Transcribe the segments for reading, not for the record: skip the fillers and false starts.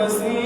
Basi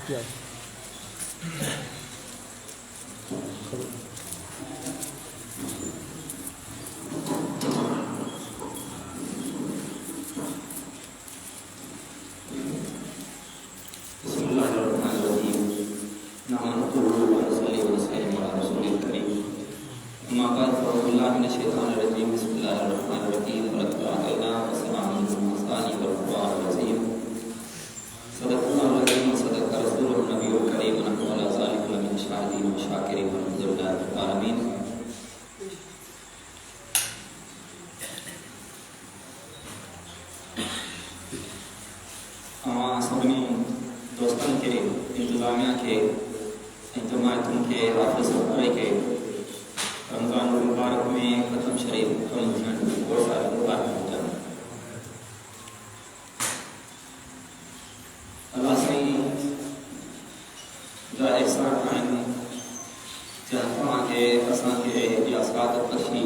क्या दोस्तन के इंतजामिया के इंतमायतों के हाफिज़ सफाई के रमज़ान मुबारक में ख़त्म शरीफ बहुत सारे मुबारक होते हैं। अल्लाह से जा एहसान आइन जहाँ के असां के या सादत बख्शी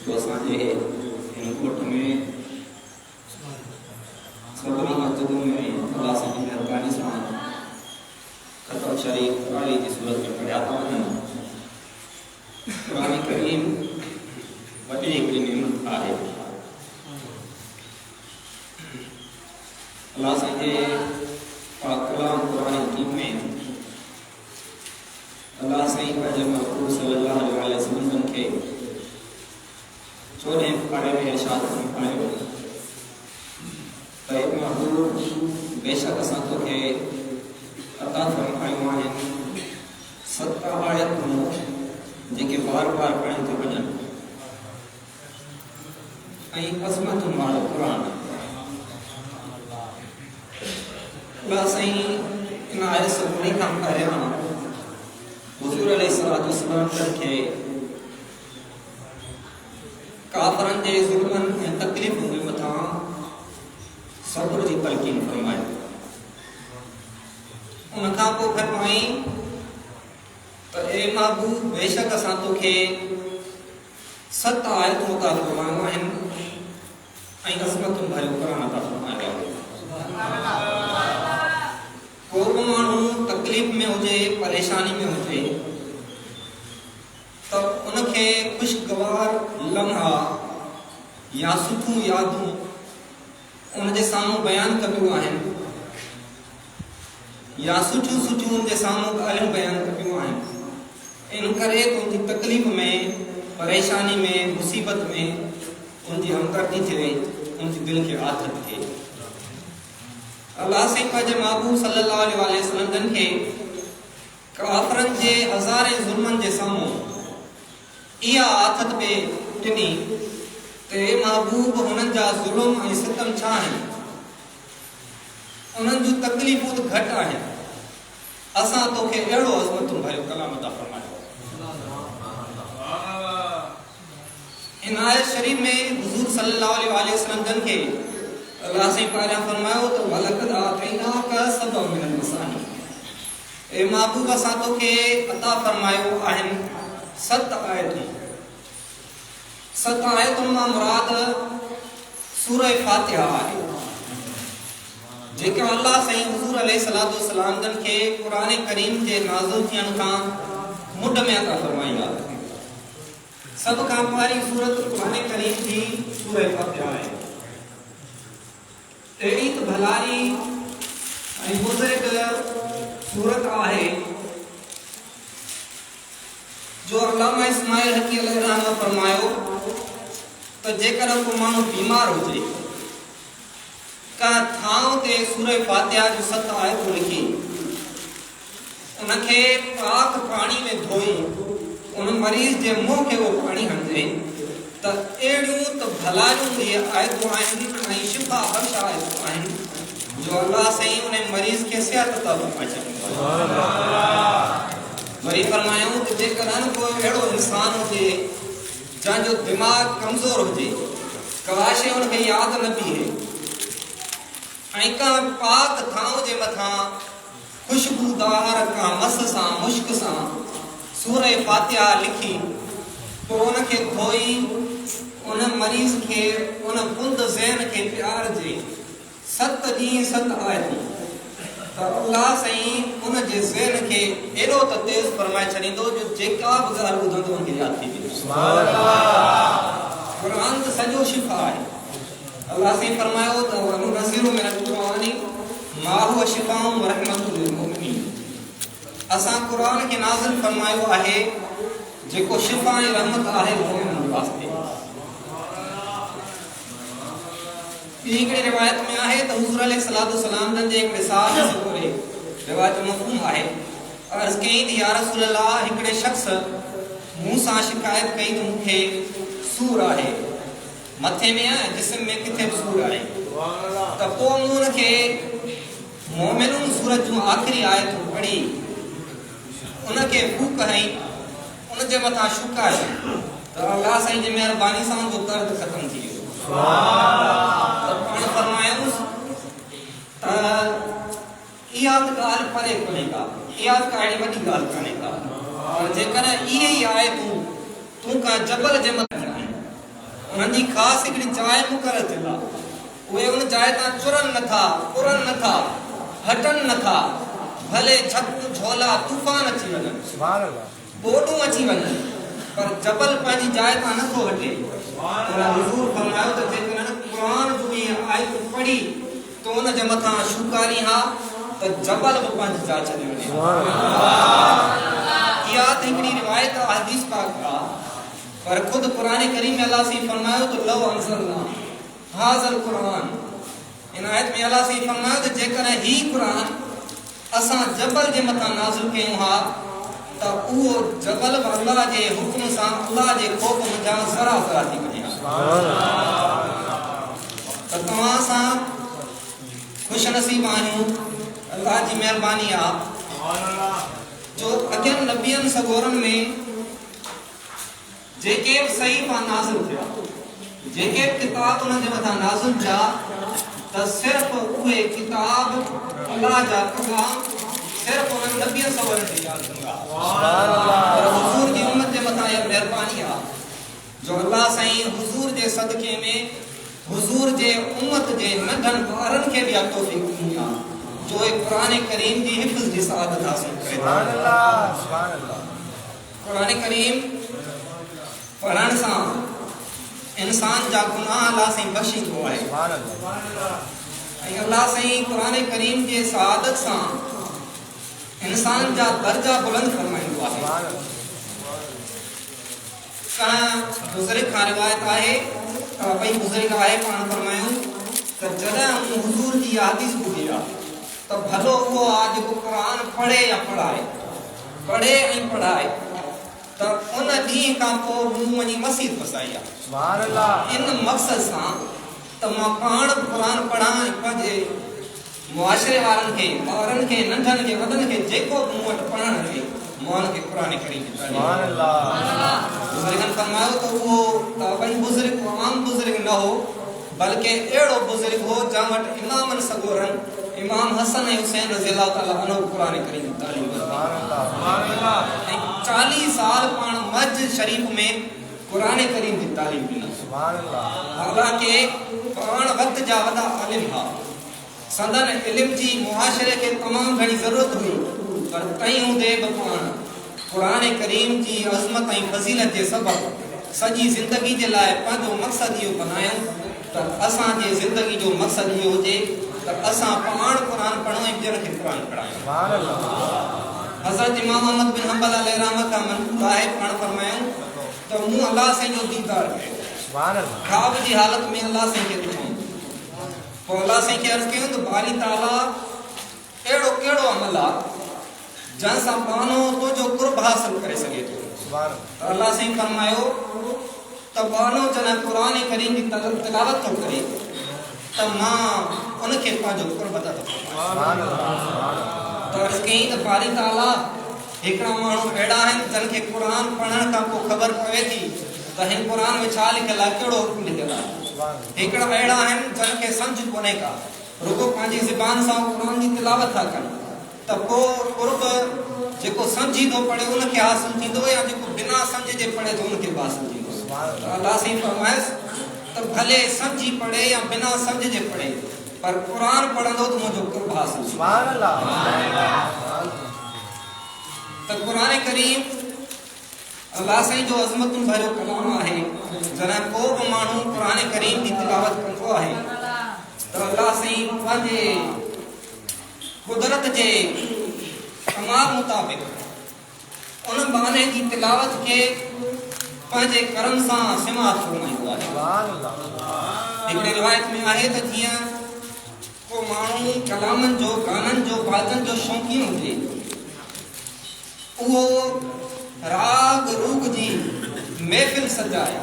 जो असां के इन कोट में सभी मस्जिदों में अल्लाह से मेहरबानी से ख़त्म शरीफ आली की सूरत में पढ़ाता हूँ। कुरान करीम वॾी हिकिड़ी नेमत आहे। अल्लाह से पाक कलाम कुरान हकीम में अल्लाह से पंहिंजे महबूब सल्लल्लाहु अलैहि वसल्लम के 14 पारे में इरशाद फरमायो त महबूब बेशक असां तोखे अता फरमायूं आहिनि 7 आयतूं जेके बार बार पढ़नि थियूं वञनि ऐं अज़मतुनि वारो क़ुरान। अल्लाह साईं इन आयत सभिनी खां पहिरियां हुज़ूर अलैहिस्सलातु वस्सलाम खे काफ़रनि जे ज़ुल्मनि ऐं तकलीफ़ुनि जे मथां सब्र जी तलकीन फरमाई। उन खां पोइ फरमाई त ए महबूब बेशक असां तोखे 7 आयतूं अता फरमायूं आहिनि ऐं अज़मतुनि भरियो क़ुरान अता फरमायो आहे। को बि माण्हू तकलीफ़ में हुजे परेशानी में हुजे त उनखे ख़ुशगवार लम्हा या सुठियूं यादूं उनजे साम्हूं बयान कंदियूं आहिनि या सुठियूं उनजे साम्हूं ॻाल्हियूं बयान कंदियूं आहिनि। इन करे उनजी तकलीफ़ में परेशानी में मुसीबत में उनजी हमदर्दी थिए उनजी दिल खे आथत थिए। अल्लाह से पंहिंजे महबूब सल्लल्लाहु अलैहि वसल्लम खे काफ़रनि जे हज़ारे ज़ुल्मनि जे साम्हूं इहा आथत पे ॾिनी ते महबूब हुननि जा ज़ुल्म ऐं सितम छा आहिनि, उन्हनि जूं तकलीफ़ूं त घटि आहिनि। असां तोखे अहिड़ो अज़मतुनि भरियो कलाम अता फरमायो। इन आयत शरीफ में हुज़ूर सल्लल्लाहु अलैहि वसल्लम खे अल्लाह से पहिरियां फरमायो त वलक़द आतैनाका सबअ मिनल मसानी। ए महबूब असां तोखे अता फरमायो आहिनि 7 आयतूं। 7 आयतुनि मां मुराद सूरह फातिहा आहे जेका अल्लाह साईं हुज़ूर अलैहिस्सलातु वस्सलाम खे क़ुरान करीम जे नाज़िल थियण खां मुड में अता फरमाई आहे। सब खां पहिरीं सूरत क़ुरान करीम जी सूरह फातिहा आहे। अहिड़ी त भलारी ऐं बुज़ुर्ग सूरत आहे जो अल्लामा इस्माइल हकी अलैहिस्सलाम फरमायो त जेकर को माण्हू बीमार हुजे का थांव ते सूरह फातिहा जो 7 आयतूं लिखी उनखे पाक पाणी में धोई उन मरीज़ जे मुंह खे वो पाणी हणजे त अहिड़ियूं त भलायूं इहे आयतूं आहिनि ऐं शिफ़ा बख़्श आयतूं आहिनि जो अल्लाह साईं उन मरीज़ खे सिहत अता फरमाए छॾींदो। वरी फरमायूं त जेकर कोई अहिड़ो इंसान हुजे जंहिंजो दिमाग़ कमज़ोर हुजे का शइ उनखे यादि न बीहे ऐं का पाक थांव जे मथां खुशबूदार का मस सां मुश्क सां सूरह फातिहा लिखी पोइ उनखे धोई उन मरीज़ खे उन बुंद ज़हन खे प्यार जे 7 ॾींहं 7 आयतूं त अल्लाह साईं उन जे ज़हन खे एॾो त तेज़ फरमाए छॾींदो जो जेका बि ॻाल्हि ॿुधंदो उनखे यादि थी वेंदो। सुभान अल्लाह। क़ुरान त सॼो शिफ़ा आहे। अल्लाह साईं फरमायो त वनुनज़्ज़िलु मिनल क़ुरआनि मा हुवा शिफ़ाउन व रहमतुल लिल मुमिनीन। असां क़ुरान खे नाज़िल फरमायो आहे जेको शिफ़ा ऐं रहमत आहे मुमिननि वास्ते। हिकिड़ी रिवायत में आहे त हुज़ूर अलैहिस्सलातु वस्सलाम जे हिकिड़े साहब से कोरे रिवायत मफ़हूम आहे। अर्ज़ कई त या रसूल अल्लाह हिकिड़े शख़्स मूं सां शिकायत कई त मूंखे सूर आहे, मथे में आहे, जिस्म में किथे बि सूर आहे। त पोइ मूं उनखे मोमिनून सूरत जूं आख़िरी आयतूं पढ़ी उनखे फूक हई उन जे मथां शुकायो त अल्लाह साईं जी महिरबानी सां उनजो दर्द ख़तम थी वियो। इहा त ॻाल्हि परे कोन्हे का, इहा त अहिड़ी वॾी ॻाल्हि कान्हे का। और जेकॾहिं इहे ई आहे तूं का जबल जे मथां उन्हनि जी ख़ासि हिकिड़ी जाइ मुक़ररु थियल आहे, उहे उन जाइ तां चुरनि नथा, उड़नि नथा, हटनि नथा, भले झक झोला तूफ़ान अची वञनि, ॿोॾूं अची वञनि, पर जबल पंहिंजी जाइ तां नथो हटे। हुज़ूर फरमायो त जेकॾहिं क़ुरान जूं इहे आयतूं पढ़ी तो उन जे मथां शुकारी हा त जबल बि पंहिंजी जाइ छॾे वञे। इहा त हिकिड़ी रिवायत आहे, हदीस पाक आहे, पर ख़ुदि क़ुरान करीम में अल्लाह साईं फरमायो त लव अंज़लना हाज़ल क़ुरान, इन आयत में अल्लाह साईं फरमायो त जेकॾहिं ही क़ुरान असां जबल जे मथां नाज़िल कयूं हा त उहो जबल बि अल्लाह जे हुक्म सां अल्लाह जे ख़ौफ़ मुंहिंजा ज़रा ज़रा थी वञे हा। त तव्हां सां खुश नसीब आहियूं, अल्लाह जी महिरबानी आहे जो अॻियनि नबियनि सगोरनि में जेके बि सहीफ़ा नाज़िल थिया, जेके बि किताब उन्हनि जे मथां नाज़िल थिया, त सिर्फ़ उहे किताब अल्लाह जा कलाम सिर्फ़ उन्हनि नबियनि सगोरनि खे यादि कंदा। पर हुज़ूर जी उम्मत जे मथां इहा महिरबानी आहे जो अल्लाह साईं हुज़ूर जे सदके में हुज़ूर जे उम्मत जे नंढनि ॿारनि खे बि तौफ़ीक़ ॾिनी आहे जो क़ुरान करीम जी हिफ़्ज़ जी सआदत हासिल करे। सुभान अल्लाह, सुभान अल्लाह। क़ुरान करीम पढ़ण सां इंसान जा गुनाह अल्लाह साईं बख़्शींदो आहे। सुभान अल्लाह। ऐं अल्लाह साईं क़ुरान करीम जे सआदत सां इंसान जा दर्जा बुलंद फरमाईंदो आहे। सुभान अल्लाह। का बुज़ुर्ग खां रिवायत आहे भाई बुज़ुर्ग आहे पाण फरमायूं त जॾहिं हुज़ूर जी हदीस ॿुधी आहे त भलो उहो आहे जेको क़ुरान पढ़े या पढ़ाए, पढ़े ऐं पढ़ाए, त उन ॾींहं खां पोइ मूं वञी मस्जिद वसाई आहे। सुभान अल्लाह। इन मक़सद सां त मां पाण क़ुरान पढ़ां ऐं पंहिंजे मुआशिरे वारनि खे, ॿारनि खे, नंढनि खे, वॾनि खे जेको मूं वटि पढ़णु अचे मां उनखे क़ुरान करीम जी तालीम। सुभान अल्लाह। बुज़ुर्गनि फरमायो त उहो भई बुज़ुर्ग आम बुज़ुर्ग न हो, बल्कि अहिड़ो बुज़ुर्ग हो जंहिं वटि इमामनि सगोरनि इमाम हसन ऐं हुसैन रज़ियल्लाहु ताला अन्हु क़ुरान करीम जी तालीम वरिती। ऐं 40 साल पाण मस्जिद शरीफ में क़ुरान करीम जी तालीम ॾिनी। सुभान अल्लाह। हालांकि पाण वक़्त जा वॾा आलिम हुआ, संदन इल्म जी मुआशिरे खे तमामु घणी ज़रूरत हुई, पर तंहिं हूंदे बि पाण क़ुरान करीम जी अज़मत ऐं फज़ीलत जे सबबु सॼी ज़िंदगी जे लाइ पंहिंजो मक़सदु इहो बनायूं त असांजे ज़िंदगी जो मक़सदु इहो हुजे त असां पाण क़ुरान पढ़ूं ऐं ॿियनि खे क़ुरान पढ़ायूं। सुभान अल्लाह। हज़रत इमाम अहमद बिन हंबल अलैहि रहमत खां मनक़ूल आहे, पाण फरमायूं त मूं अल्लाह साईं जो दीदार कयो। सुभान अल्लाह। ख़्वाब जी हालत में अल्लाह साईं खे ॾिठो, पोइ अल्लाह साईं खे अर्ज़ कयूं त बारी ताला अहिड़ो कहिड़ो अमल आहे जंहिंसां पानो तुंहिंजो कुर्ब हासिल करे सघे थो। त अल्लाह साईं फरमायो त बानो जॾहिं क़ुरान करीम जी तिलावत थो करे त मां उनखे पंहिंजो कुर्ब अता थो फरमायां। त अर्ज़ कई त बारी ताला हिकिड़ा माण्हू अहिड़ा आहिनि जंहिंखे क़ुरान पढ़ण खां पोइ ख़बर पवे थी त हिन क़ुरान में छा लिखियलु आहे, कहिड़ो हुकुम लिखियलु आहे। हिकिड़ा अहिड़ा आहिनि जंहिंखे सम्झ कोन्हे का, रुगो पंहिंजी ज़ुबान सां क़ुरान जी तिलावत था कनि, त पोइ कुर्ब जेको सम्झी थो पढ़े उनखे हासिल थींदो या जेको बिना सम्झ जे पढ़े थो उनखे हासिल थींदो। अल्लाह साईं फरमाइस त भले सम्झी पढ़े या बिना सम्झ जे पढ़े, पर कुरान पढ़ंदो तो मुझो कुर्ब हासिल सुभान अल्लाह। तो कुरान करीम अल्लाह साईं जो अज़मतुन भरियो कलाम आहे। जना को भी माण्हू कुरान करीम की तिलावत कंदो आहे तो अल्लाह साईं पंहिंजे कुदरत जे तमाम मुताबिक उन बहाने की तिलावत के पंहिंजे करम सां समात फरमाईंदो आहे। सुभान अल्लाह। हिकिड़े रिवायत में आहे त जीअं को माण्हू कलामनि जो गाननि जो बाजनि जो शौक़ीन हुजे उहो राग रूग जी महफ़िल सजाए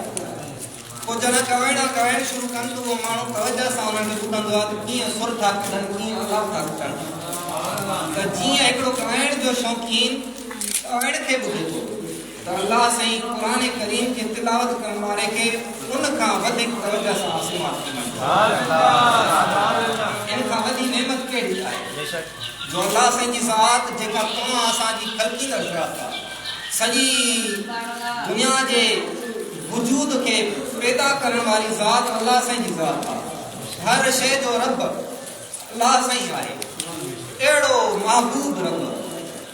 को जना कवाइण शुरू कनि तो वो माण्हू तवज्जो सां उन्हनि खे ॿुधंदो आहे त कीअं सुर था कढनि कीअं अलाव था कढनि। त जीअं हिकिड़ो ॻाइण जो शौक़ीन ॻाइण खे ॿुधे थो त अल्लाह साईं क़ुरान करीम खे तिलावत करण वारे खे उन खां वधीक तवज्जो सां समात कंदा। इन खां वॾी नेमत कहिड़ी आहे जो अल्लाह साईं जी ज़ात जेका तव्हां असांजी ख़लक़ींदड़ ज़ात आहे सॼी दुनिया जे वजूद के पैदा करण वाली ज़ात अल्लाह साईं जी ज़ात आहे। हर शइ जो रब अल्लाह साईं आहे। अहिड़ो महबूब रब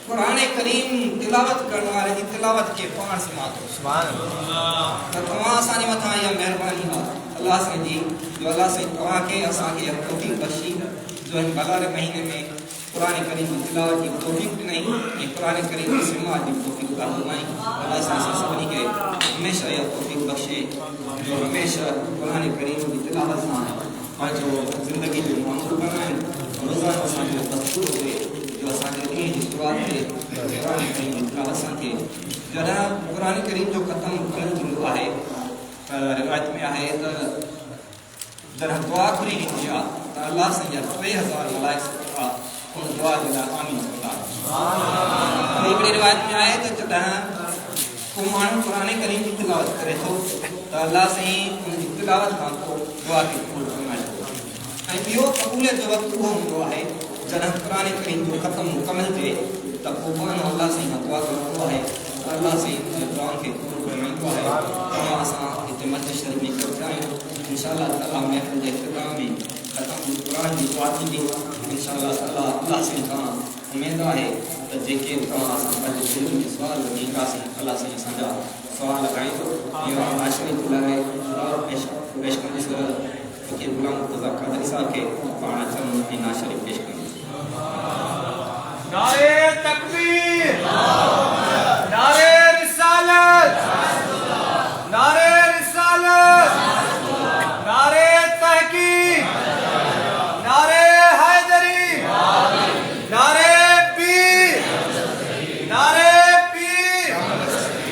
कुरान करीम तिलावत करण वारे जी तिलावत के पाण समातो। सुभान अल्लाह। त तव्हां असांजे मथां इहा महिरबानी आहे अल्लाह साईं जी जो अल्लाह साईं तव्हांखे असांखे तौफ़ीक़ बख़्शी जो हिन बलार महीने में कुरान करीम की तिलावत की तौफ़ीक़ ॾिनई ऐं कुरान करीम की समात की तौफ़ीक़ अता फरमाई। अल्लाह साईं सभिनी खे हमेशह इहा तौफ़ीक़ बख़्शे जो हमेशह कुरान करीम की तिलावत सां पंहिंजो ज़िंदगी जो मामूल बनाइनि। रोज़ाना असांजो दस्तूर हुजे जो असांजे ॾींहं जी शुरूआत ते कुरान करीम जी तिलावत सां थिए। जॾहिं कुरान करीम जो ख़त्म मुकमल थींदो आहे त रिवायत में आहे त जॾहिं दुआ घुरी वेंदी आहे त अल्लाह साईं जा 3000 मलाइका उन दुआ जे लाइ आमीन चवंदा आहिनि। हिकिड़ी रिवायत में आहे त जॾहिं को माण्हू कुरान करीम जी तिलावत करे थो त अल्लाह साईं उनजी तिलावत खां पोइ दुआ खे क़बूल फरमाए थो। ऐं ॿियो क़बूलियत जो वक़्तु उहो हूंदो आहे जॾहिं कुरान करीम जो ख़त्म मुकमल थिए त पोइ माण्हू अल्लाह साईं खां दुआ कंदो आहे त अल्लाह साईं उन दुआउनि खे क़बूल फरमाईंदो आहे। तव्हां असां हिते मस्जिद शरीफ़ में गॾु आहियूं इंशाअल्लाह ताला महफ़िल जे इख़्तिताम में ख़त्म कुरान जी दुआ थींदी इंशाअल्लाह ताला। अल्लाह साईं खां उमेद आहे त जेके तव्हां असां पंहिंजे दिलि में सुवाल ॾींदासीं अल्लाह साईं असांजा सुवाल लॻाईंदो। इहो आशरे जे लाइ पेश कंदुसि फ़क़ीर गुलाम मुर्तज़ा क़ादरी साहब खे पाण अचनि ऐं नात शरीफ़ पेश कंदुसि। नारे तकबीर, नारे रिसालत, नारे रिसालत, नारे तहकीक, नारे हैदरी, नारे पीर, नारे पीर,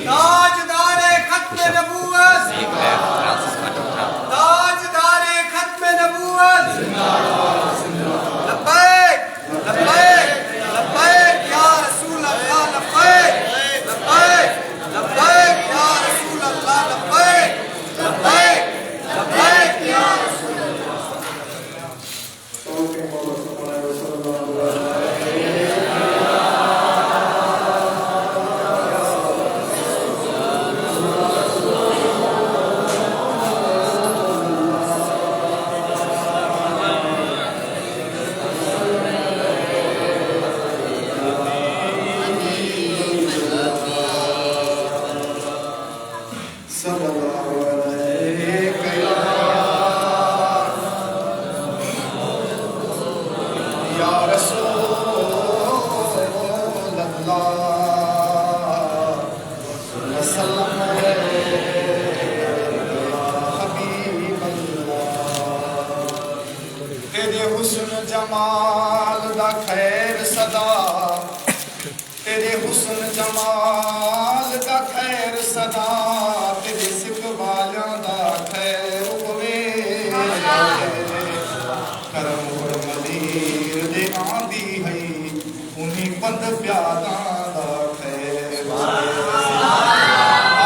ताजदारे खत्म नबूवत, ताजदारे खत्म नबूवत। लब्बैक लब्बैक लब्बैक या रसूल अल्लाह, लब्बैक लब्बैक लब्बैक या रसूल अल्लाह, लब्बैक लब्बैक लब्बैक या रसूल तेरे हुस्न जमाल दा खैर सदा, तेरे हुस्न जमाल दा खैर सदा, तेरे सिख वालियां दा खैर होवे। करम मदीर दे आंदी है उन्हीं बंद प्यादा दा खैर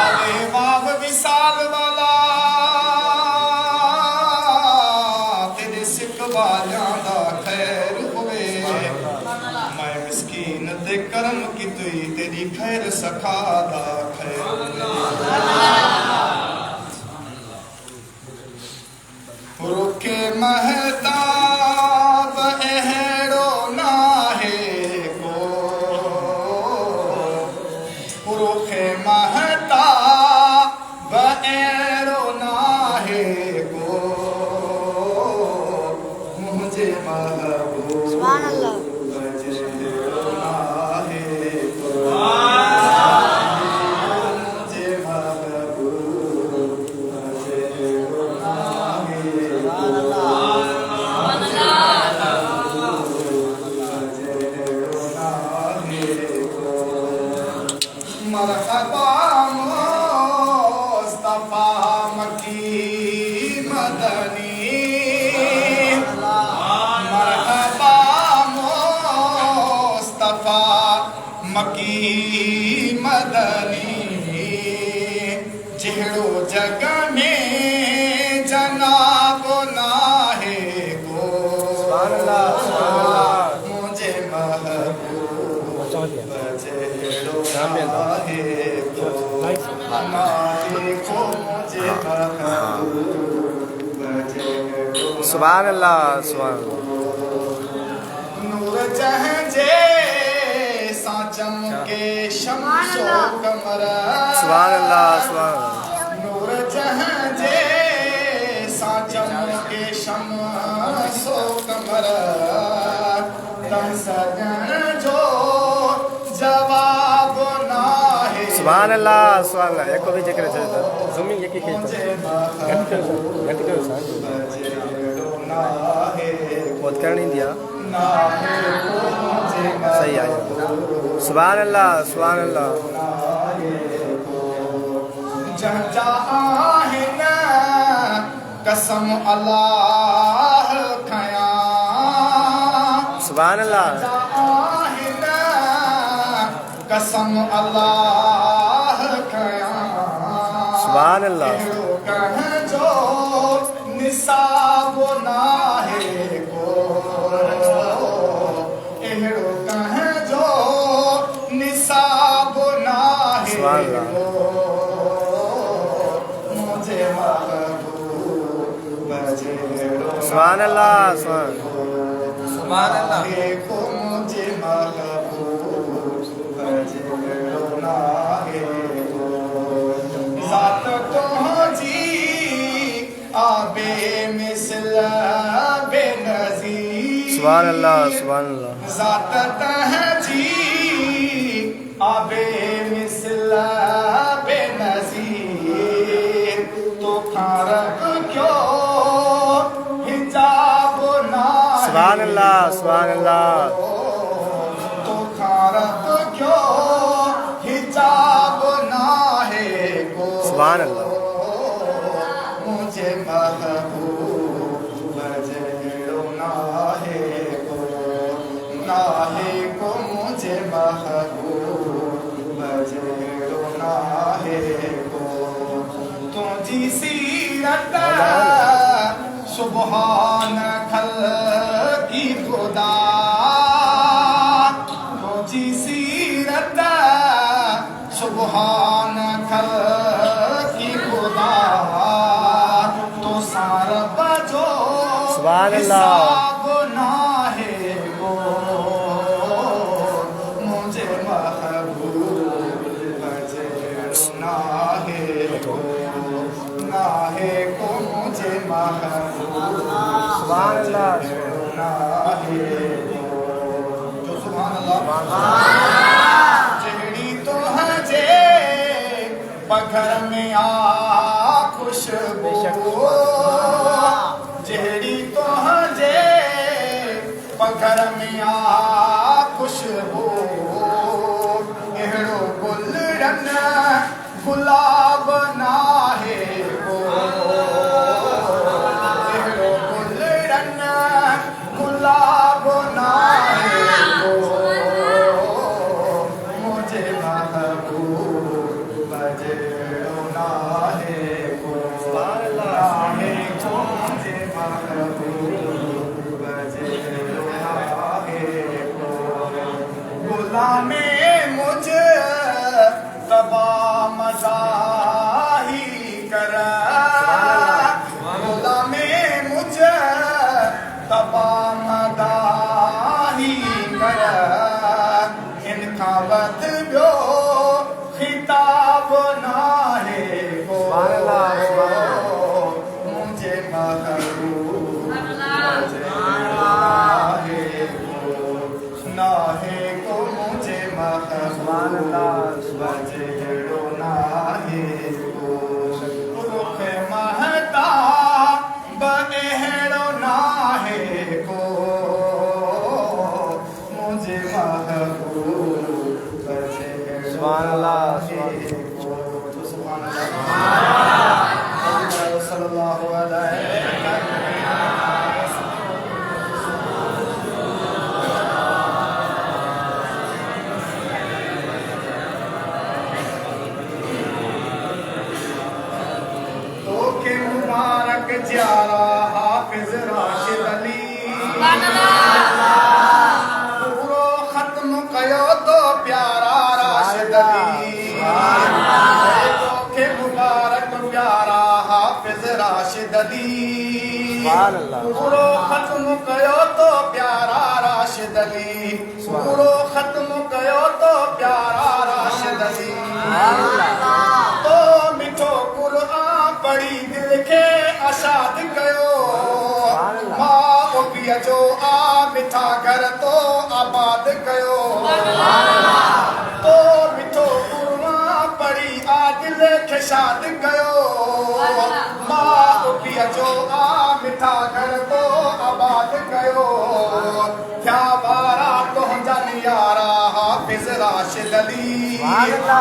आवे बाब विसाल वाला, तेरे सिख वालियां दा खैर होवे। मैं मिस्कीन ते करम कीती तेरी खैर सखा दा खैर रोके महता मुझे महबूब सुभान अल्लाह बजड़ो नाहे को मुझे महबूब बजड़ो नाहे को मरहबा मुस्तफा मकी मदनी मरहबा मुस्तफा मकी मदनी जहिड़ो जग में जनाब नाहे को मुझे महबूब बजड़ो नाहे को नाहे को मुझे महबूब बजड़ो सुभान अल्लाह सुभान नूर जहजे साचम के शम्सो कमर सुभान अल्लाह सुभान नूर जहजे साचम के शम्सो कमर तम सजन जो जवाब नाहे सुभान अल्लाह एको भी जिक्र चलता ज़ूमिंग यकी के घट करो साहब बजड़ो नाहे बहुत करनी दिया नाहे को मुझे सही आ जाए सुभान अल्लाह जहान कसम अल्लाह खया सुभान अल्लाह जहान कसम अल्लाह खया सुभान अल्लाह कह जो निसाब नाहे को एहड़ो कह जो निसाब नाहे सुभान अल्लाह को मुझे महबूब बजड़ो सुभान अल्लाह सुभान अल्लाह को मुझे महबूब बजड़ो नाहे को ज़ात तुझी आबे मिसल बेनज़ीर सुभान अल्लाह ज़ात तहजी आबे मिसल बेनज़ीर तो खारक क्यों हिजाब नाहे सुभान अल्लाह तो खारक क्यों हिजाब नाहे को सुभान अल्लाह मुझे महबूब बजड़ो नाहे को मुझे महबूब बजड़ो नाहे को तुझी सीरत सुबहान खल की खुदा तुझी सीरत सुबहान खल की खुदा तो सार बजो सुभान अल्लाह हिसाब नाहे को मुझे महबूब बजड़ो नाहे को मुझे महबूब सुभान अल्लाह नाहे को जो सुभान अल्लाह जहड़ी तो हजे पघर में आ खुशबू जहड़ी तो हजे पघर में आ खुशबू एहड़ो गुलरन गुलाब नाहे को एहड़ो गुलरन गुलाब नाहे को मुझे महबूब बजड़ो नाहे को नाहे को मुझे महबूब बजड़ो नाहे को गुलामे मुझे तबा मज़ाही कर गुलामे मुझे तबा मदाही कर इनका वत बियो खिताब नाहे को मुझे महबूब हेड़ो नाहे को मुझे महबूब सुभान अल्लाह सुभान अल्लाह सल्लल्लाहु अलैहि मुबारक जियारा हाफिज राशिद अली पूरो खत्म कयो तो प्यारा राशिद अली के मुबारक प्यारा हाफिज राशिद अली पूरो खत्म कयो तो प्यारा राशिद अली पूरो खत्म कयो तो प्यारा राशिद अली तो मिठो कुरान पढ़ी दिल के आशाद कयो मां पिया जो आ मिठा घर तो आबाद कयो तो मिठो कुरान पढ़ी आ दिल के शाद कयो मां पिया जो आ मिठा घर तो आबाद कयो क्या बारा तुझा नियारा हाफिज राशिद अली क्या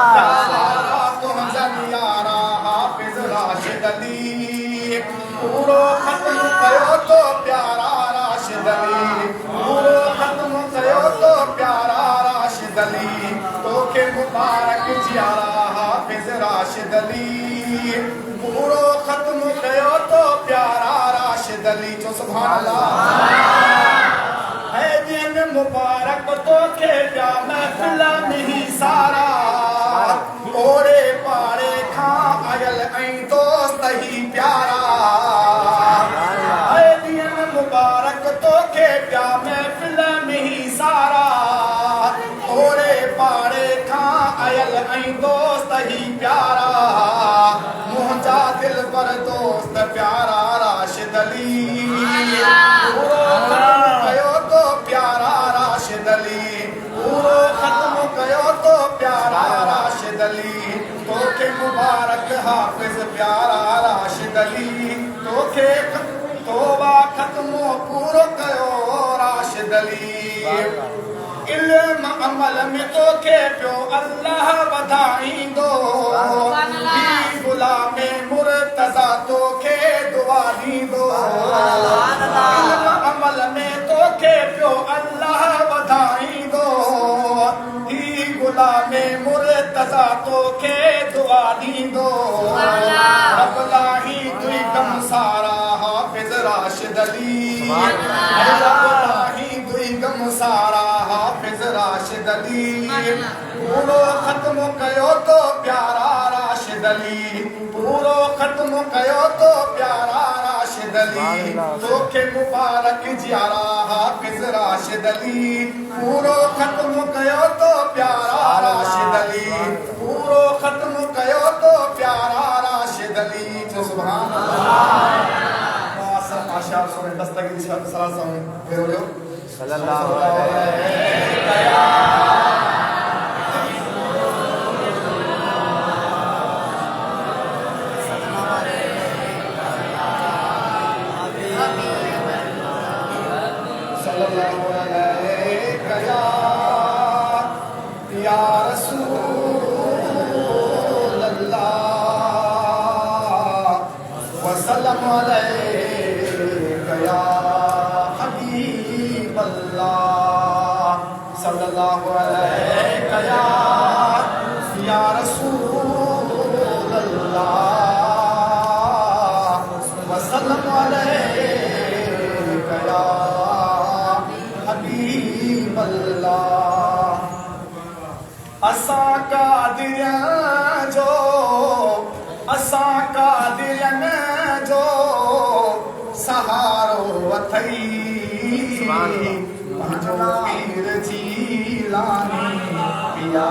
बारा तुझा नियारा हाफिज राशिद अली पूरो खत्म कयो तो प्यारा राशिद अली पूरो खत्म कयो तो प्यारा राशिद अली तोखे मुबारक जियारा हाफिज राशिद अली पूरो खत्म कयो तो प्यारा राशिद अली जो सुभान अल्लाह है दिन मुबारक तोखे प्या महफिल नहीं सारा ओड़े पाड़े खां आयल ऐं दोस्त ही प्यारा है दिन मुबारक तोखे प्या महफिल नहीं सारा ओड़े पाड़े खां आयल ऐं दोस्त ही प्यारा मुंहिंजा दिल पर दोस्त प्यारा राशिद अली पूरो खत्म कयो तो प्यारा राशिद अली पूरो खत्म कयो तो प्यारा राशिद अली तोखे मुबारक हाफिज प्यारा राशिद अली तोखे तोबा खत्म पूरो कयो राशिद अली इल्म अमल में तोखे पियो अल्लाह वधाईंदो गुलाम मुर्तज़ा तोखे दुआ ॾींदो इल्म अमल में तोखे पियो अल्लाह वधाईंदो ही गुलाम मुर्तज़ा तोखे दुआ ॾींदो रब लाही तुई कम सारा हाफिज राशिद अली रब लाही तुई कम सारा हाफिज राशिद अली पूरो खत्म कयो तो प्यारा राशिद अली पूरो खत्म कयो तो प्यारा राशिद अली तोखे मुबारक जियारा हाफिज राशिद अली पूरो खत्म कयो तो प्यारा राशिद अली पूरो खत्म कयो तो प्यारा राशिद अली जो सुभान अल्लाह आशा सुने दस्तगीर सलाम भेरो सल्लल्लाहु अलैहि या रसूल अल्लाह वसल्लम अलैका या हबीब अल्लाह सल्लल्लाहु अलैका या रसूल अल्लाह वसल्लम अलैका या हबीब अल्लाह असां कादिरन जो सहारो अथई पंहिंजो पीर जीलानी पिया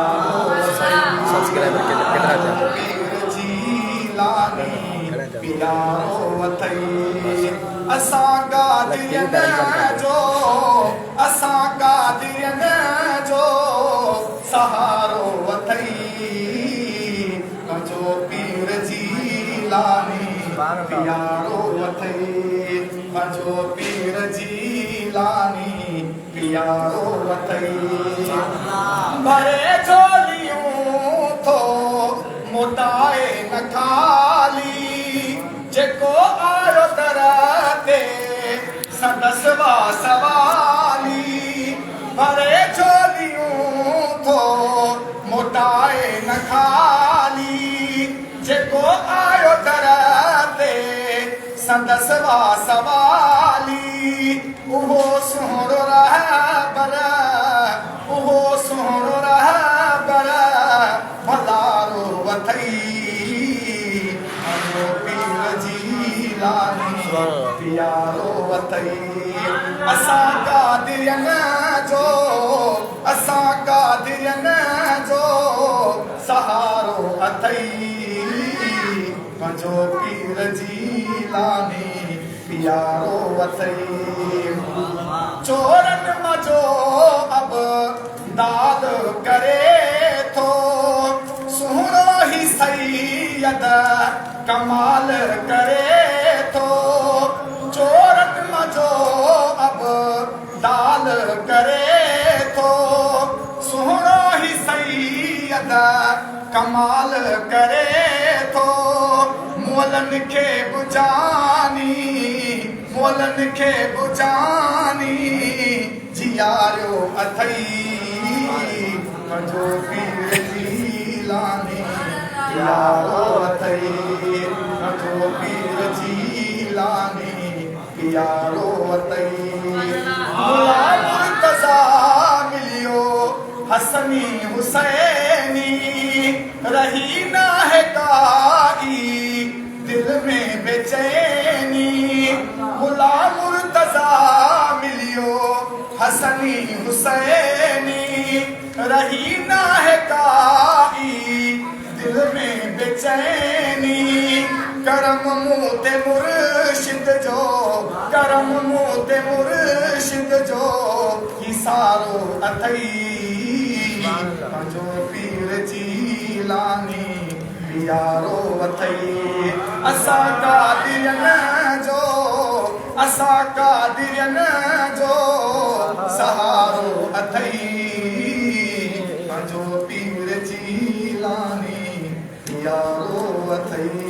पीर जीलानी पिया अथई असां कादिरन जो सहारो अथई पंहिंजो पीर जीलानी प्यारो अथई पंहिंजो पीर जीलानी प्यारो अथई भरे झोलियूं थो मोटाए न खाली जेको आयो दर ते संदसि वा सवाली भरे झोलियूं थो मोटाए न खाली जेको आयो दर ते संदसि वा सवाली उहो सुहिणो रहबर उहो सुहिणो रहबर भलारो अथई पंहिंजो पीर जीलानी प्यारो अथई असां कादिरन जो सहारो अथई पंहिंजो पीर जीलानी प्यारो अथई चोरन मजो अब दाद करे थो सुहिणो ही सैयद कमाल करे थो चोरन मजो अब दाल करे थो सुहिणो ही सैयद कमाल करे थो मोलनि खे बुझानी जियारो अथई पंहिंजो पीर जीलानी प्यारो अथई पंहिंजो पीर जीलानी प्यारो अथई गुलाम मुर्तज़ा मिलियो हसनी हुसैनी रही ना है काई दिल में बेचैनी गुलाम मुर्तज़ा मिलियो हसनी हुसैनी रही ना है काई दिल में बेचैनी करम मुँह ते मुर्शिद जो करम मुँह ते मुर्शिद जो इशारो अथई पंहिंजो पीर जीलानी प्यारो अथई असां कादिरन जो सहारो अथई पंहिंजो पीर जीलानी प्यारो अथई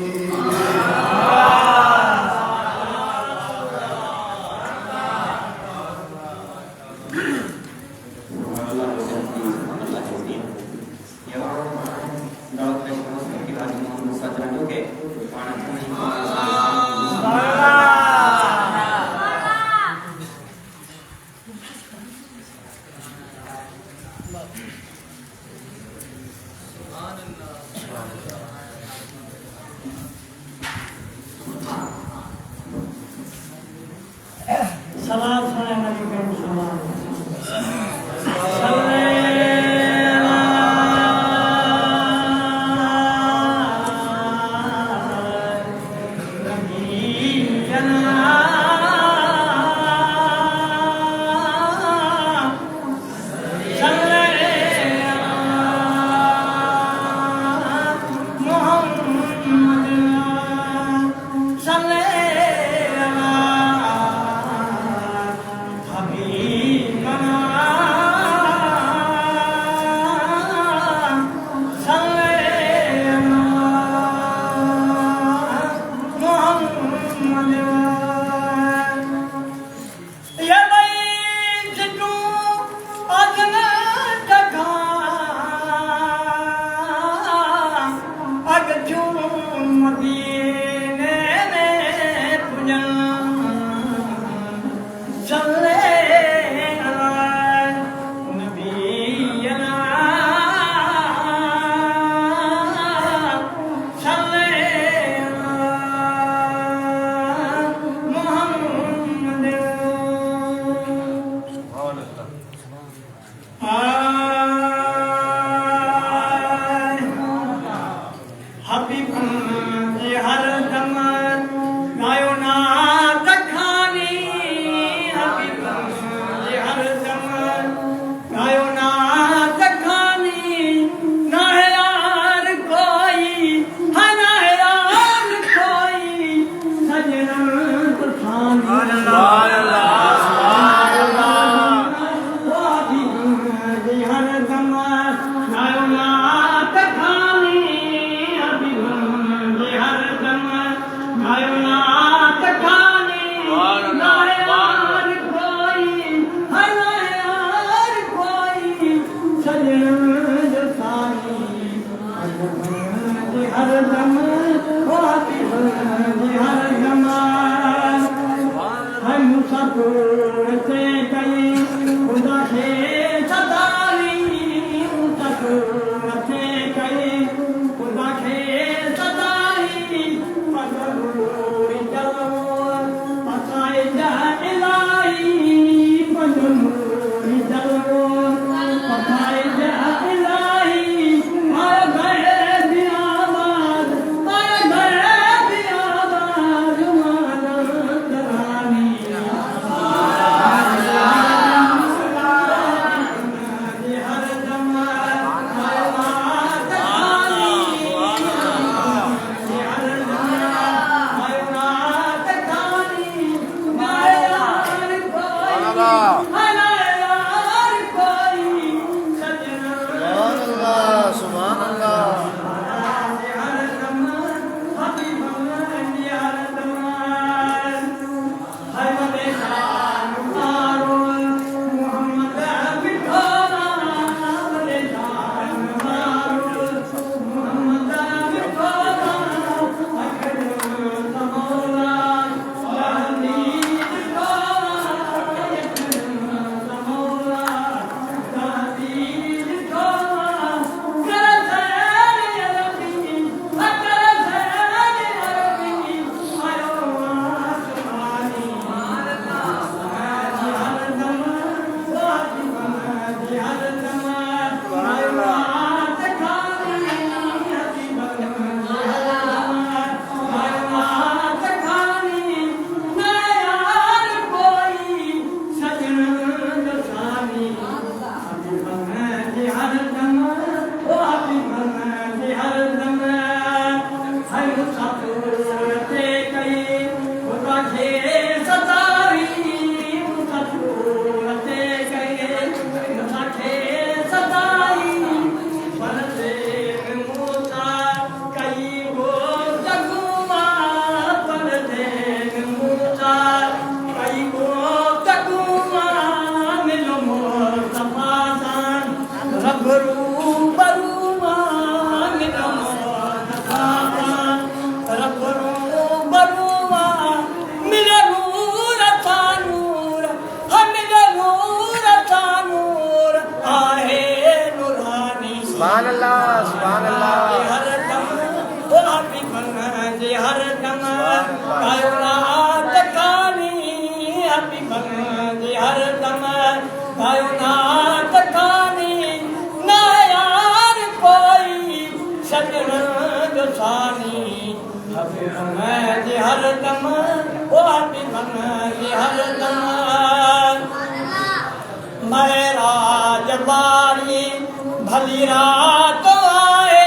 भली रात आए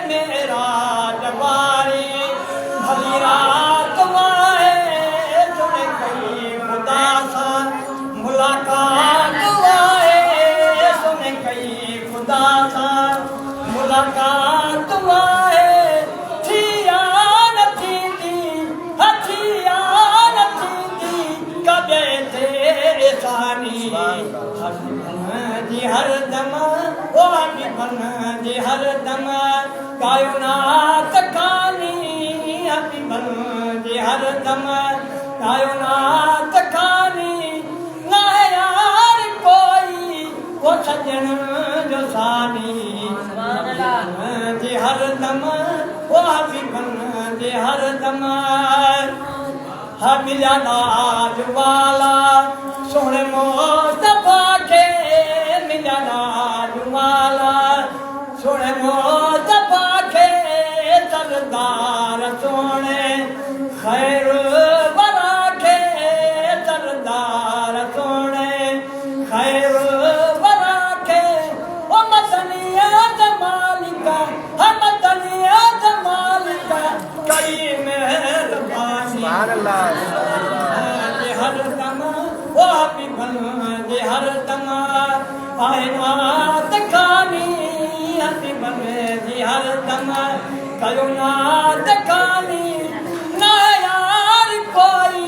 मेरा जवारी भली रात आए तुझे कई खुदा सा मुलाकात आए सुने कई खुदा सा मुलाकात आए थिया न थींदी कबे तेरे सानी हर दम हर दम कायनात खानी हबी बंदी हर दम कायनात खानी ना यार कोई वो सजन जो सानी हर दम वो हबी बंदी हर दम हमिला नाज वाला सोने मुस्तफा के मिला नाज वाला सोने मुस्तफा के सरदार सोने खैर बरा के सरदार सोने खैर बरा के ओ मदनियत मालिका हम मदनियत मालिका कई मेहरबानी सुभान अल्लाह हर दम ओ हबी बंदे हर दम कायनात खानी हबी बंदे हर दम कायनात खानी ना यार कोई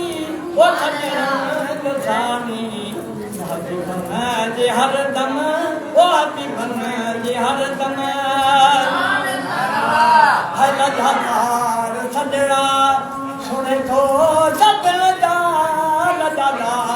वो सजन जानी हबी बंदे हर दम ओ हबी बंदे हर दम है लजादार सजरा सुने तो सब लजा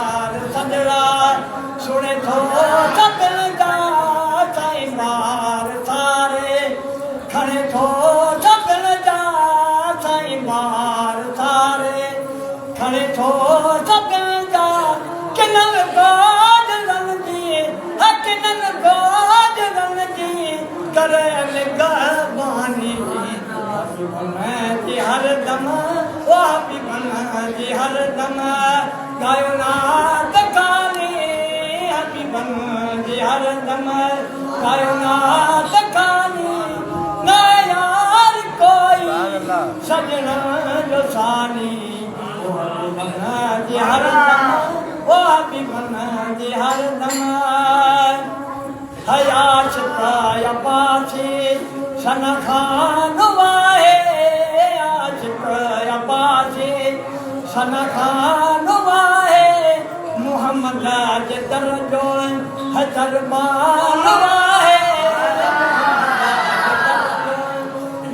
हर दम गायो नात कानी हबीबन जे हर दम गायो नात कानी ना यार कोई सजन जो सानी जे हर दम ओ हबीबन जे हर दम हयाश ताया पाछे सन खान वाहे आश ताया पाछे सन खान वाहे मोहम्मद जे दरजो हजर मान वाहे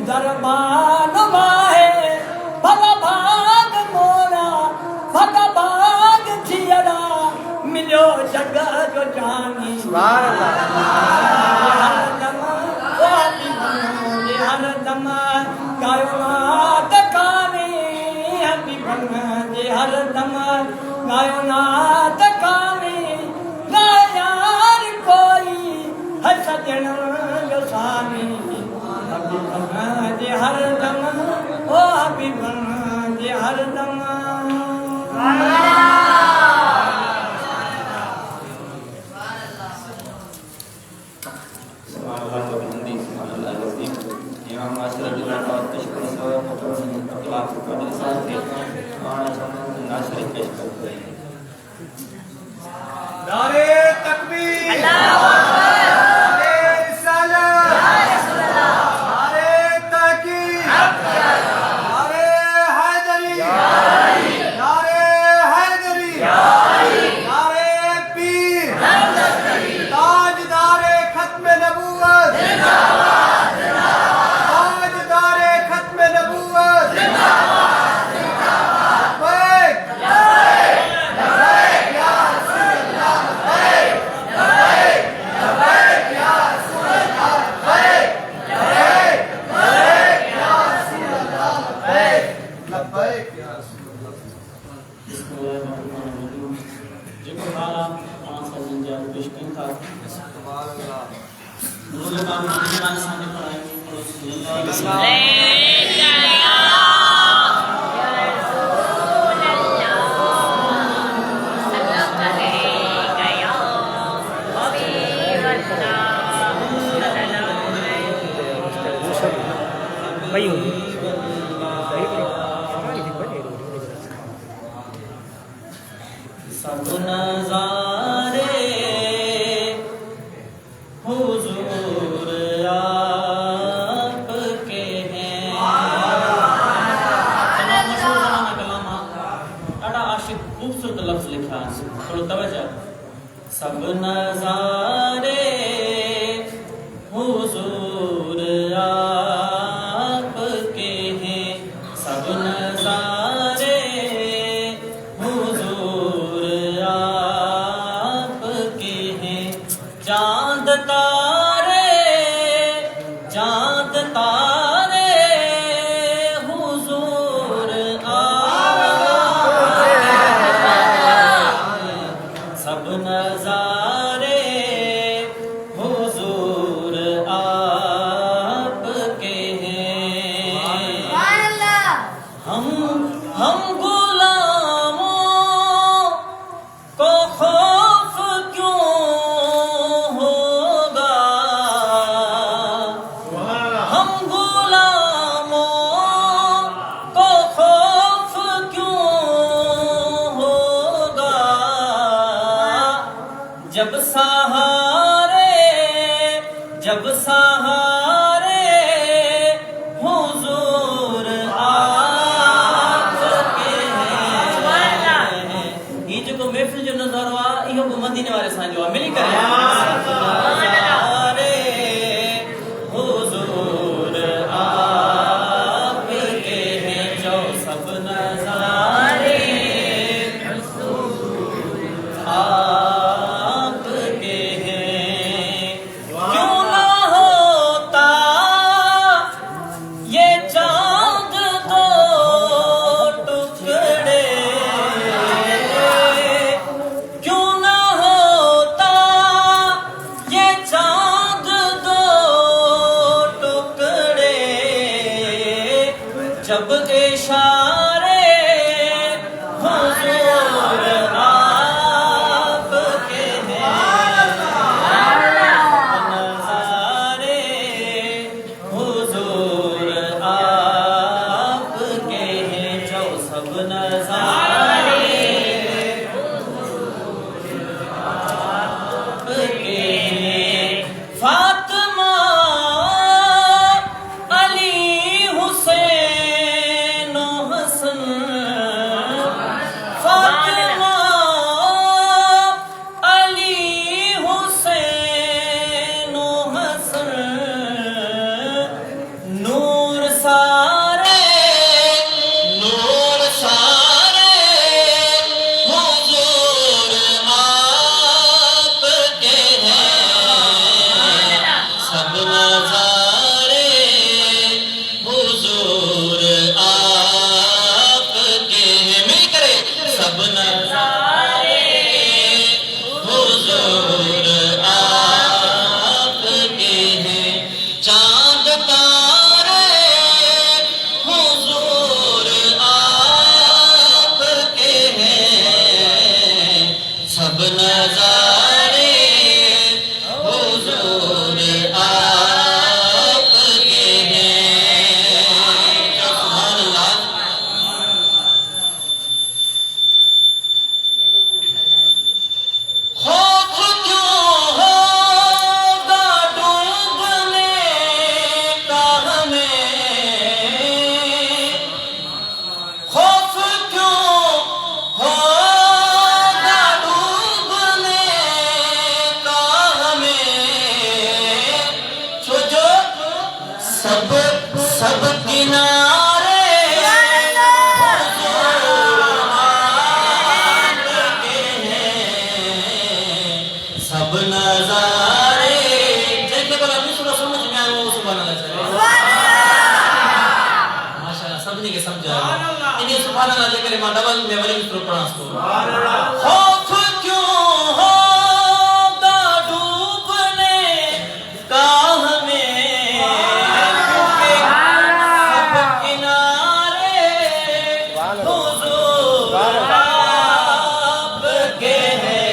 दरबान वाहे भला भाग मोरा भला भाग थियरा मिलो जग जो जानी हर दम गायो नात कानी हबीबन जे हर दम गायो नात कानी ना यार कोई है सजन जो सानी हबीबन जे हर दम ओ हबीबन जे हर दम नारे तकबीर अल्लाहू अकबर नारे रिसालत नारे तहकीक नारे हैदरी नारे हैदरी नारे पीर ताजदारे खत्म नबूवत ताजदारे खत्म नबूवत सब नजारे हुजूर आपके हैं। कलामा ॾाढा आशिक़ खूबसूरत लफ्ज़ लिखा थोड़ो तवज्जो। सब नजारे हुजूर आपके हैं, सब नजारे हुजूर आपके हैं। चांद तारे हुजूर आपके हैं, सब नजारे हुजूर आपके हैं। हम गुलामों को खौफ क्यों होगा, हम गुलामों को खौफ क्यों होगा, जब सहारे हुजूर आपके हैं। ये जो महफिल जो नज़ारो आहे इहो बि मदीने वारे सां जो आहे, मिली करे सहारे हुजूर आपके हैं, जो सब नज़ारे आपके हैं। क्यों ना होता ये चांद दो टुकड़े, क्यों ना होता कलिमा डबल में वली मिस्र पढ़ा तो खौफ क्यों होगा डूबने का हमें क्योंकि सब किनारे हुजूर आपके हैं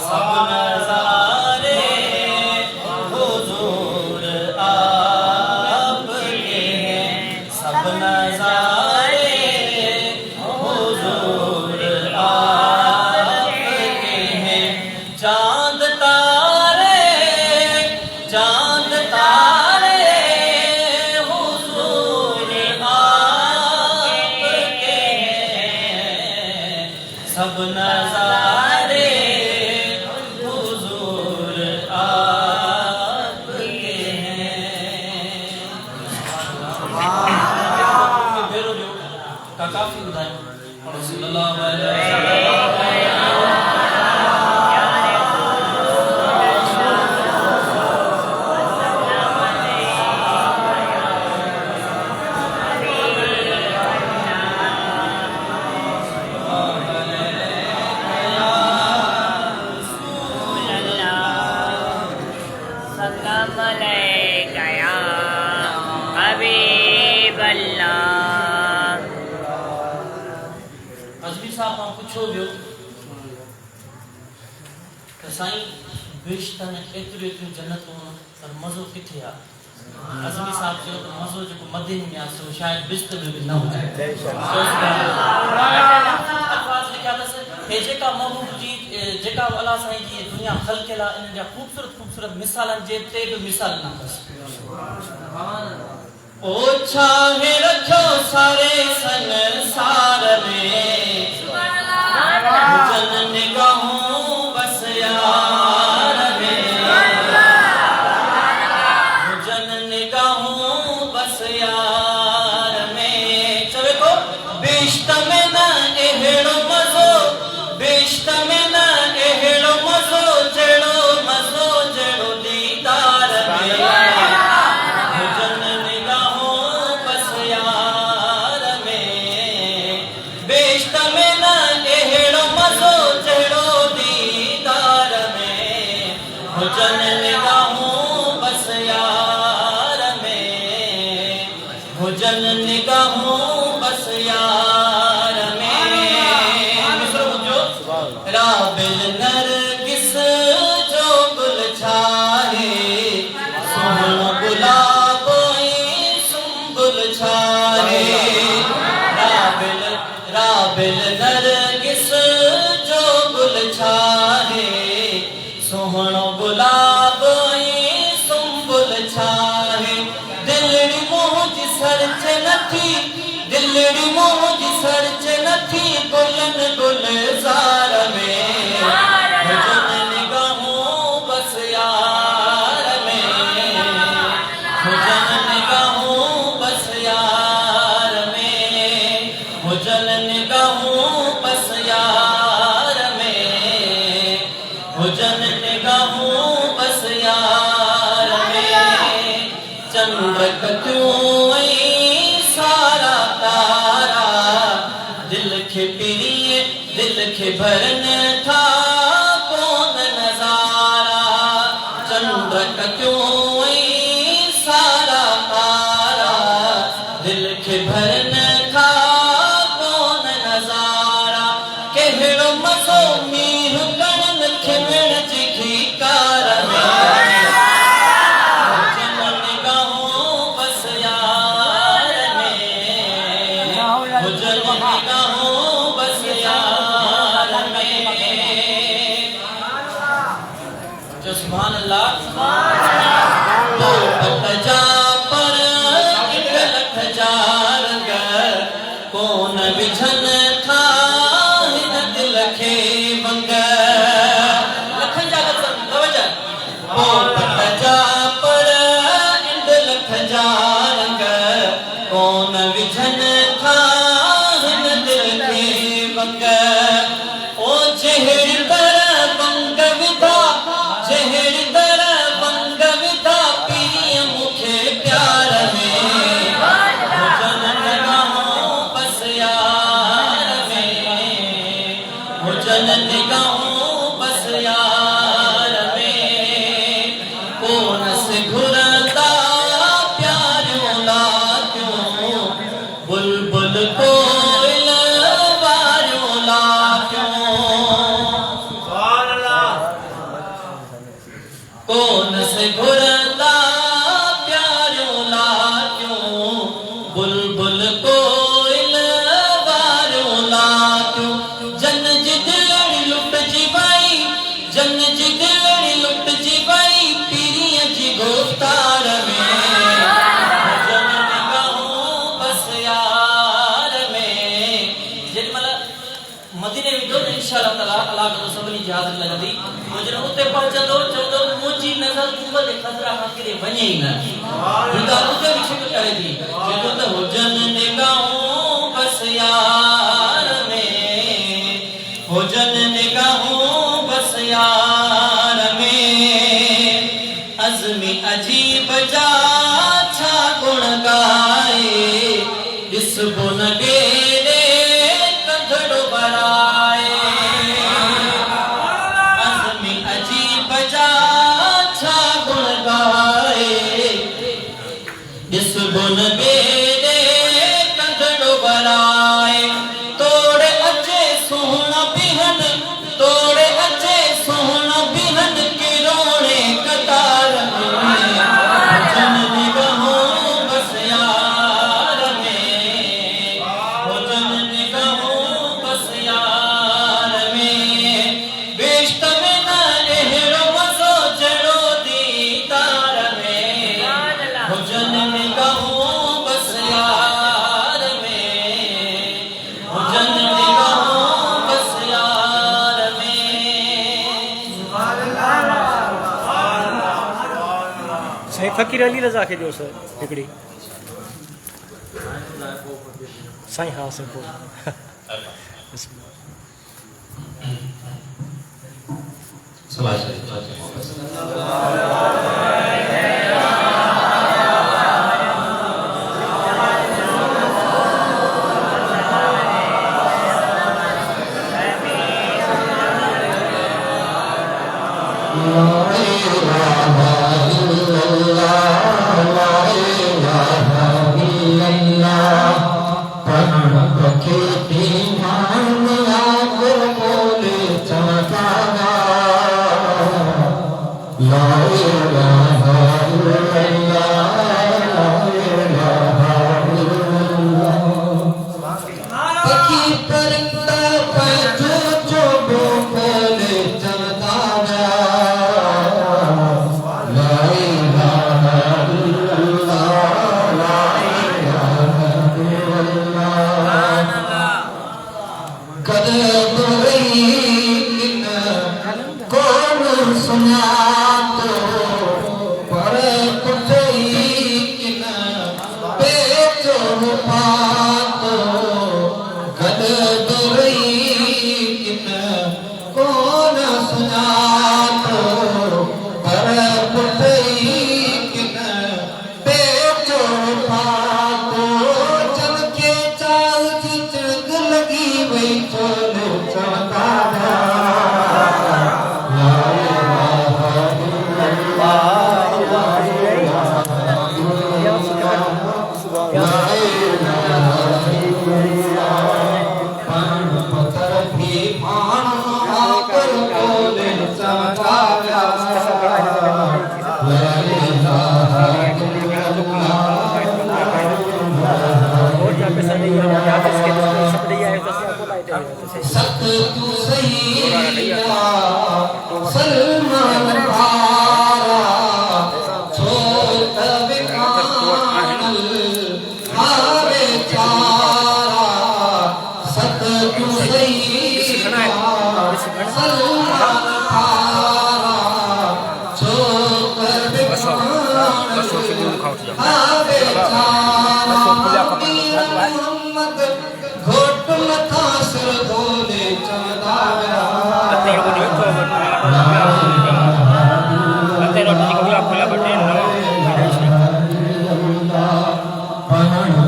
सब नज़ारे हुजूर आपके हैं सब नज़ारे हुजूर आपके हैं चांद तारे हुजूर आपके हैं सब नज़ारे हुजूर आपके हैं बेरो जो का काफी उदाहरण सल्लल्लाहु अलैहि सलाम अलैका या हबीब अल्लाह। अज़मी साहब मां पुछो वियो त साईं बेशतन एतिरियूं जन्नतूं पर मज़ो किथे आहे? अज़मी साहब चयो त मज़ो जेको मदीने में आहे सो शायदि बिस्त में बि न हुजे। अल्फाज़ लिखिया अथसि हे जेका महबूब जी जेका अल्लाह साईं जी दुनिया ख़ल्क़ियल आहे इन्हनि जा ख़ूबसूरत मिसालनि जे ते बि मिसाल न अथसि। ओ छाहे रखो सारे संसार में जन निगाहों बस यार में जन निगाहों बस यार में चवे को बेश्त में न एहड़ो मज़ो बेश्त में न एहड़ो मज़ो जड़ो दीदार में जन निगाहों बस यार में बेश्त में न एहड़ो मज़ो जड़ो दीदार में जन निगाहों बस यार में जन निगाहों बस यार में मिस्र जो राबिल नरगिस जो गुल छाहे सुनो गुलाब सुंबुल छाहे राबिल नरगिस जो गुल छाहे सोहणो गुलाब सुंबुल छाहे दिलड़ी मोह जी सरच नथी दिलड़ी मोह जी सरच नथी गुलन गुलजार में जन निगाहों बस यार में जन निगाहों बस यार में जन निगाहों बस यार में जन निगाहों बस यार में चंद्र क्यों सारा तारा दिल के पिरिए दिल के भरन था कौन नजारा चंद्र क्यों सारा तारा दिल के भरन था कौन नजारा कहड़ो मज़ो मीर कणन खे मिण जी कार में जन निगाहों बस यार में जन निगाहों बस यार में जो सुभान अल्लाह दो पतजा पर एक लख जार गर कौन विझन था हिन दिल खे मंग लखन जा लफ्ज़ तवज्जो ओ पतजा पर इंद लख जार गर कौन विझन था हिन दिल खे मंग ओ जहर तर बंग विधा जहर तर बंग हुजन निगाहों बस यार में कौन से घुरता प्यारों ला क्यों बुलबुल कोयल वारों ला क्यों कौन से घुरता प्यारों ला क्यों बुलबुल कोयल वारों ला क्यों जन जिगरी लुट जीवाई जन जिगरी लुट जीवाई पीरियां जी गोफ्तार में जन निगाहों बस यार में जिनमल मदीने में जो इंशाअल्लाह ताला अल्लाह को सबनी याद लगदी मुझे उते पहुंचदो चवदो मुंहिंजी नज़र तुंबल खतरा हकरे वञे ई न हिंदा उते भी शिक करे थी जेको त हुजन निगाहों बस यार में हुजन निगाहों बस यार में अज़्मी अजीब जा छा गुण गाए इस गुण गेरे कंधड़ो बराए अज़्मी अजीब जा छा गुण गाए इस गुण गेरे कंधड़ो बराए तोड़े अचे सोहना बिहन तोड़े अचे सोहना बिहन किरोणे कतार में हुजन निगाहों बस यार में हुजन निगाहों बस यार में बेश्त में न एहरो मज़ो जड़ो दीदार में हुजन निगाहों बस यार में हुजन निगाहों बस यार में साईं फ़कीर अली रज़ा खे ॾियो सर हिकिड़ी साईं हा साईं पोइ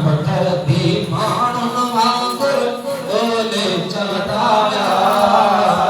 पत्थर भी माण्हुनि वांगुरु ॻोल्हे चवंदा विया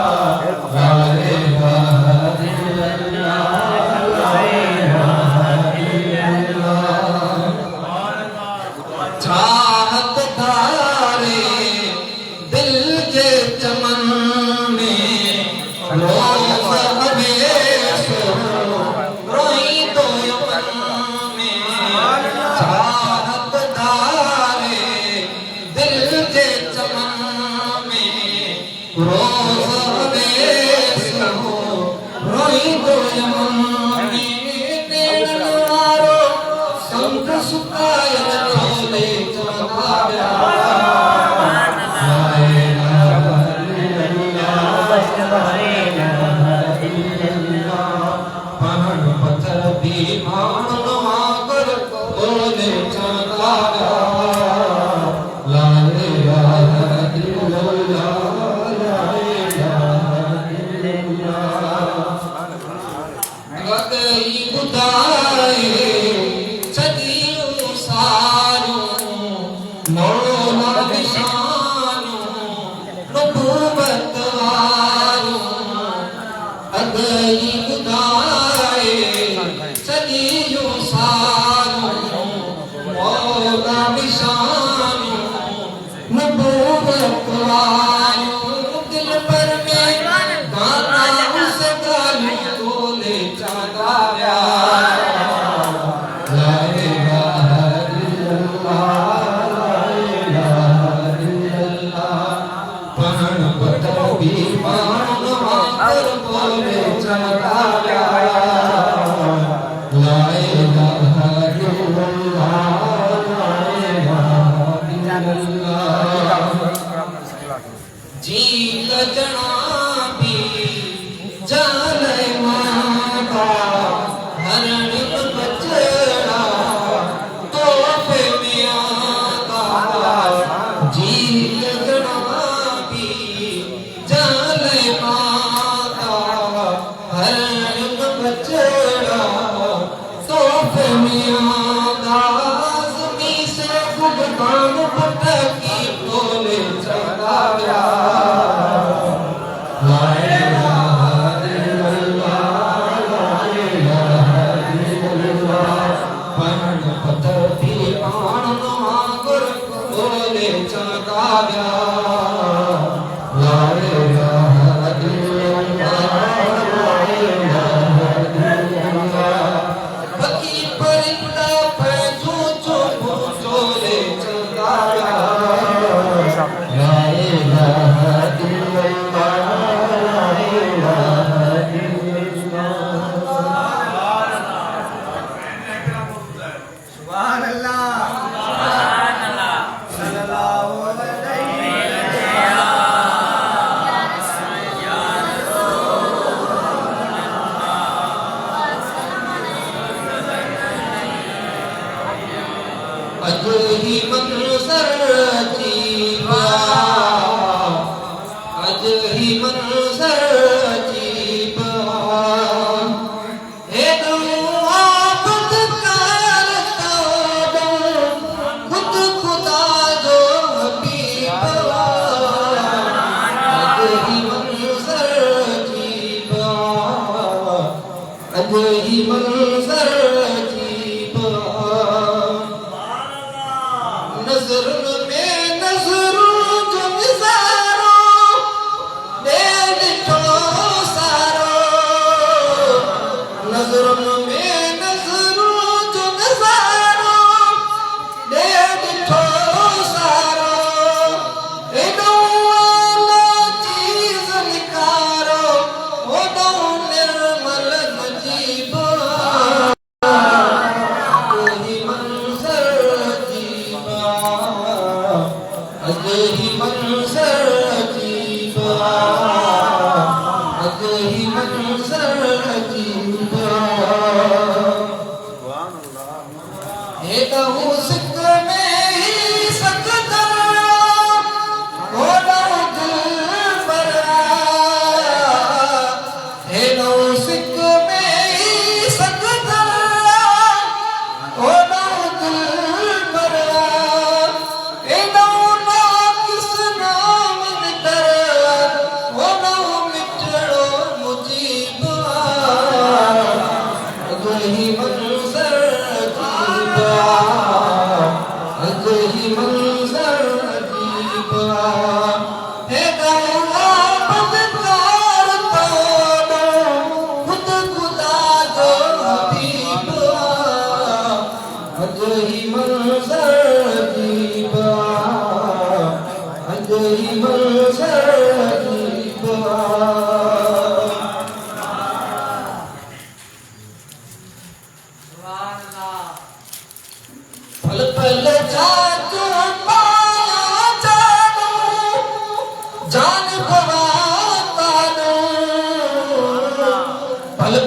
निर्मल जीवा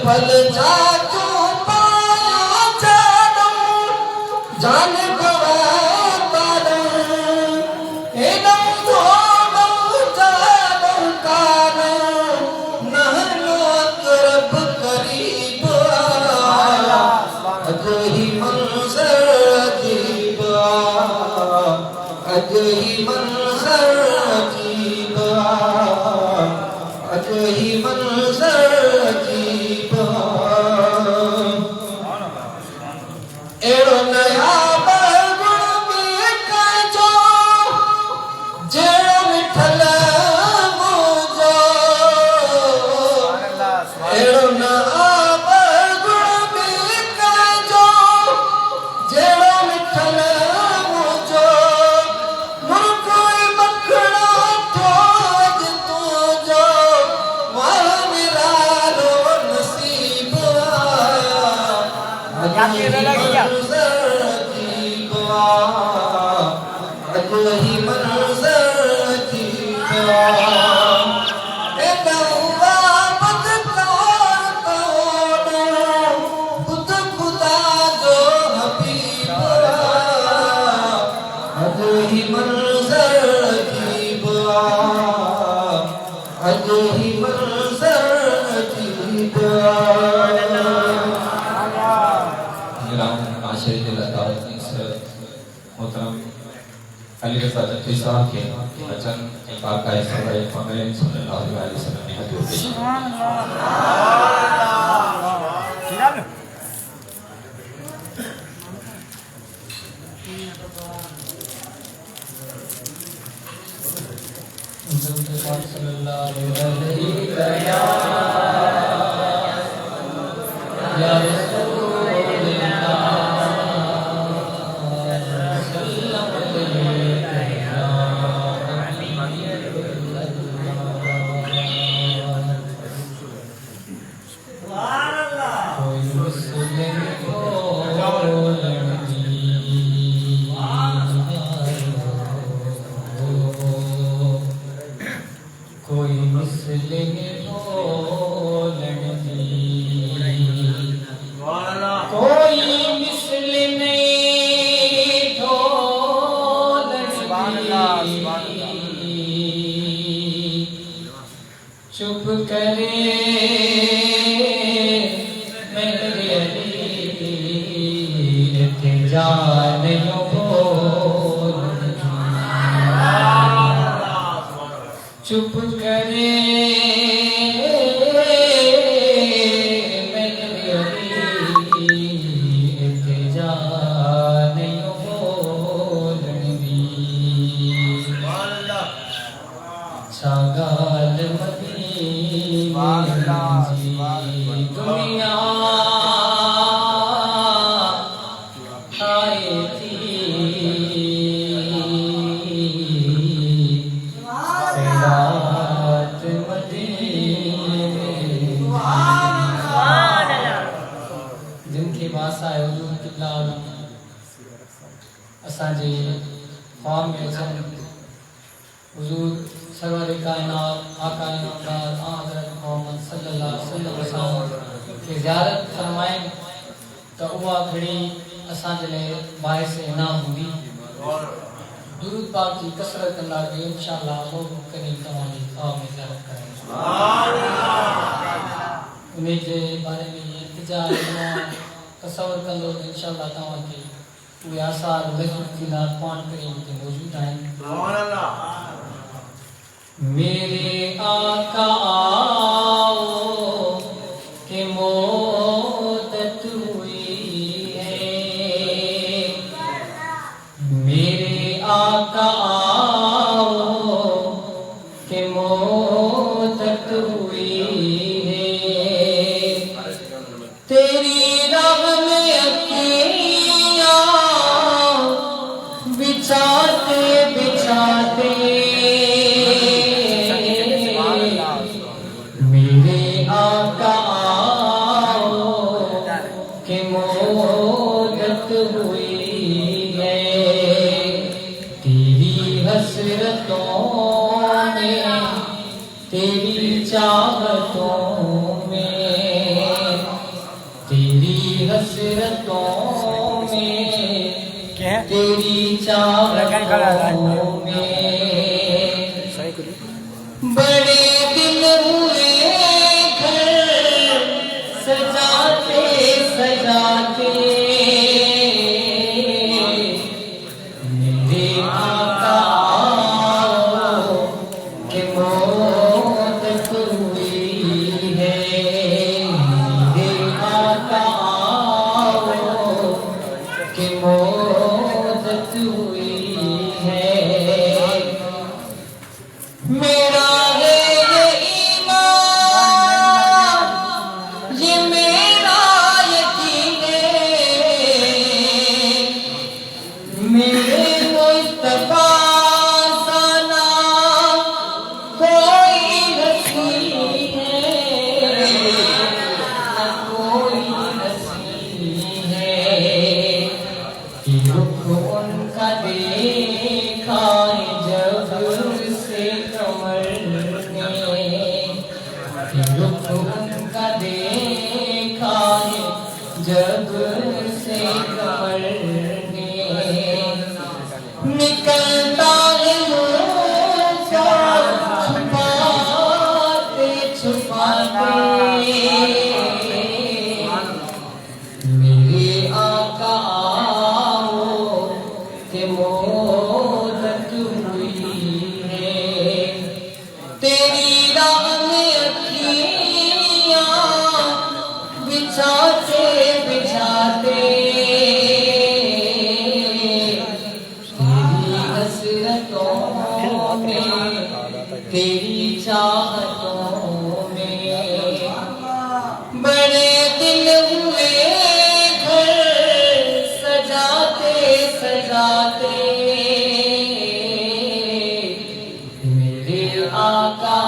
फल जातो पाया जानो जान गवातारो एदम धोनो जानो कानो नहनो तरफ करीब अजही मंजर अजीब अजही मंजर अजीब अजही मंजर अजीब एड़ो नया बगुण में काजो जेड़ो मिठल मुझो एड़ो नया बगुण में काजो जेड़ो मिठल मुझो मुर्कोई मखड़ा ठोज तुझो वाह मेरा रो नसीब अजही मंजर अजीब ए दौवा बदकार तोड़ो खुद खुदा जो हबीब अजही मंजर अजीब अजही मंजर अजीब माशरे के लतावत मोहतरम अली रज़ा जत्ती साहब के वचन पाकाए सवाए पैगंबर सल्लल्लाहु अलैहि वसल्लम ने हजूर पेश सल्लल्लाहु अलैहि या कोई मुस्लिम कोई मुस्लिम चुप करे मेरे अली जान चुप करे मेरे अली जान बोलनी छागाल मदीना दुनिया आए थी रात मदीने जिनके बासा है हुजूर किबला असांजे ख्वाब में अचन हुजूर सरवर कायनात आका इनामदार हज़रत मोहम्मद सल्लल्लाहु अलैहि वसल्लम की ज़ियारत फरमाएं तो उहा घड़ी असांजे लाइ बाइस इनाम हूंदी दुरूद पाक की कसरत कंदासीं इंशाअल्लाह वो करीम तव्हांजी ख्वाब में ज़ियारत करेंगे उन्हीं जे बारे में इंतजार तसव्वुर कंदो त इंशाअल्लाह तव्हांखे उहे आसार महसूस थींदा पाण करीम ते मौजूद आहिनि मेरे आका आओ के मोदत हुई है मेरे आका आओ के मोदत हुई है तेरी राह में अकेलियां बिछाते बिछाते मेरे आका आओ के मोदत हुई है तेरी हसरतों में तेरी चाहतों में हसरतों में तेरी चाहतों में बड़े दिन हुए घर सजाते सजाते मेरे आका के मौत हुई है मेरे आका के मौत हुई है मेरा है ये ईमान ये मेरा यकीन है मेरे मुस्तफा सा नाम कोई हसी है न कोई हसी है रुख उनका देखा जब से कमर ने रुख उनका देखा जब से कमर ने निकलता है मुझसे छुपाते छुपाते मेरे आका के मौत हुई है तेरी राह में अखियाँ बिछाते बिछाते तेरी हसरतों में तेरी चाहतों में बड़े दिन हुए घर सजाते सजाते मेरे आका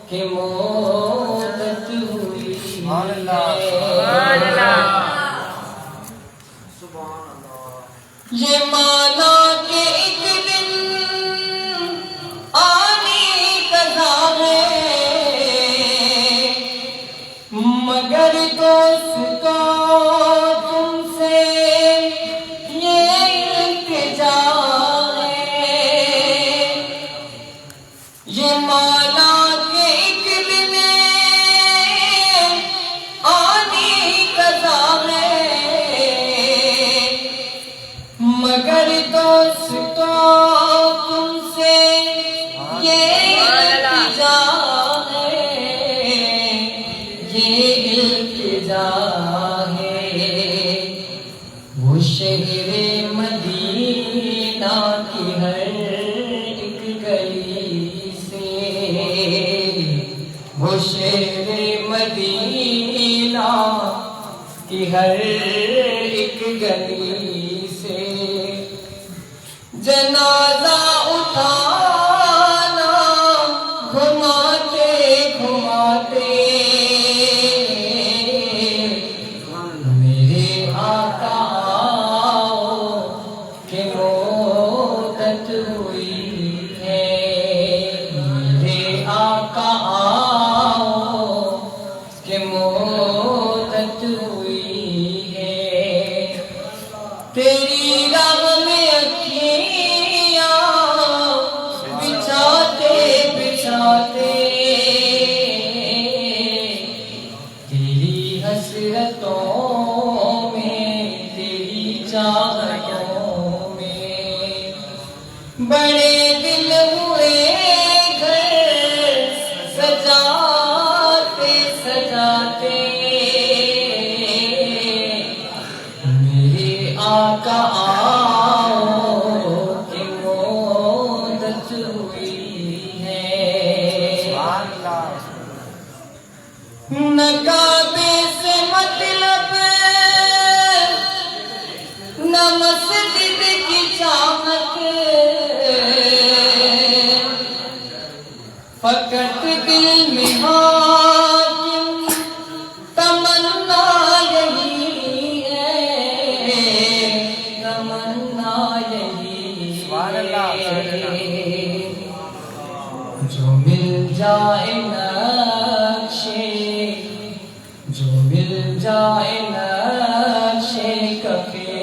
के मौत हुई है ये माना कि एक दिन आने कज़ा है मगर दोस्तों तुमसे ये इल्तिजा है ये माना कि एक दिन आने कज़ा है मगर दोस्तों तुमसे ये इल्तिजा है ये इल्तिजा है वो शहरे मदीना की हर एक गली से वो शहरे मदीना की हर एक गली से जनाजा उठाना घुमाते घुमाते मेरे आका के मौत हुई है मेरे आका के मौत हुई है तेरी राह में अखियाँ बिछाते बिछाते तेरी हसरतों में तेरी चाहतों में बड़े दिन हुए घर सजाते सजाते मेरे आका की मौत हुई है न काबे से मतलब न मस्जिद की चाहत फकत दिल में हाकिम तमन्ना यही है तमन्ना यही जो मिल जाए नक्शे जो मिल जाए नक्शे कफे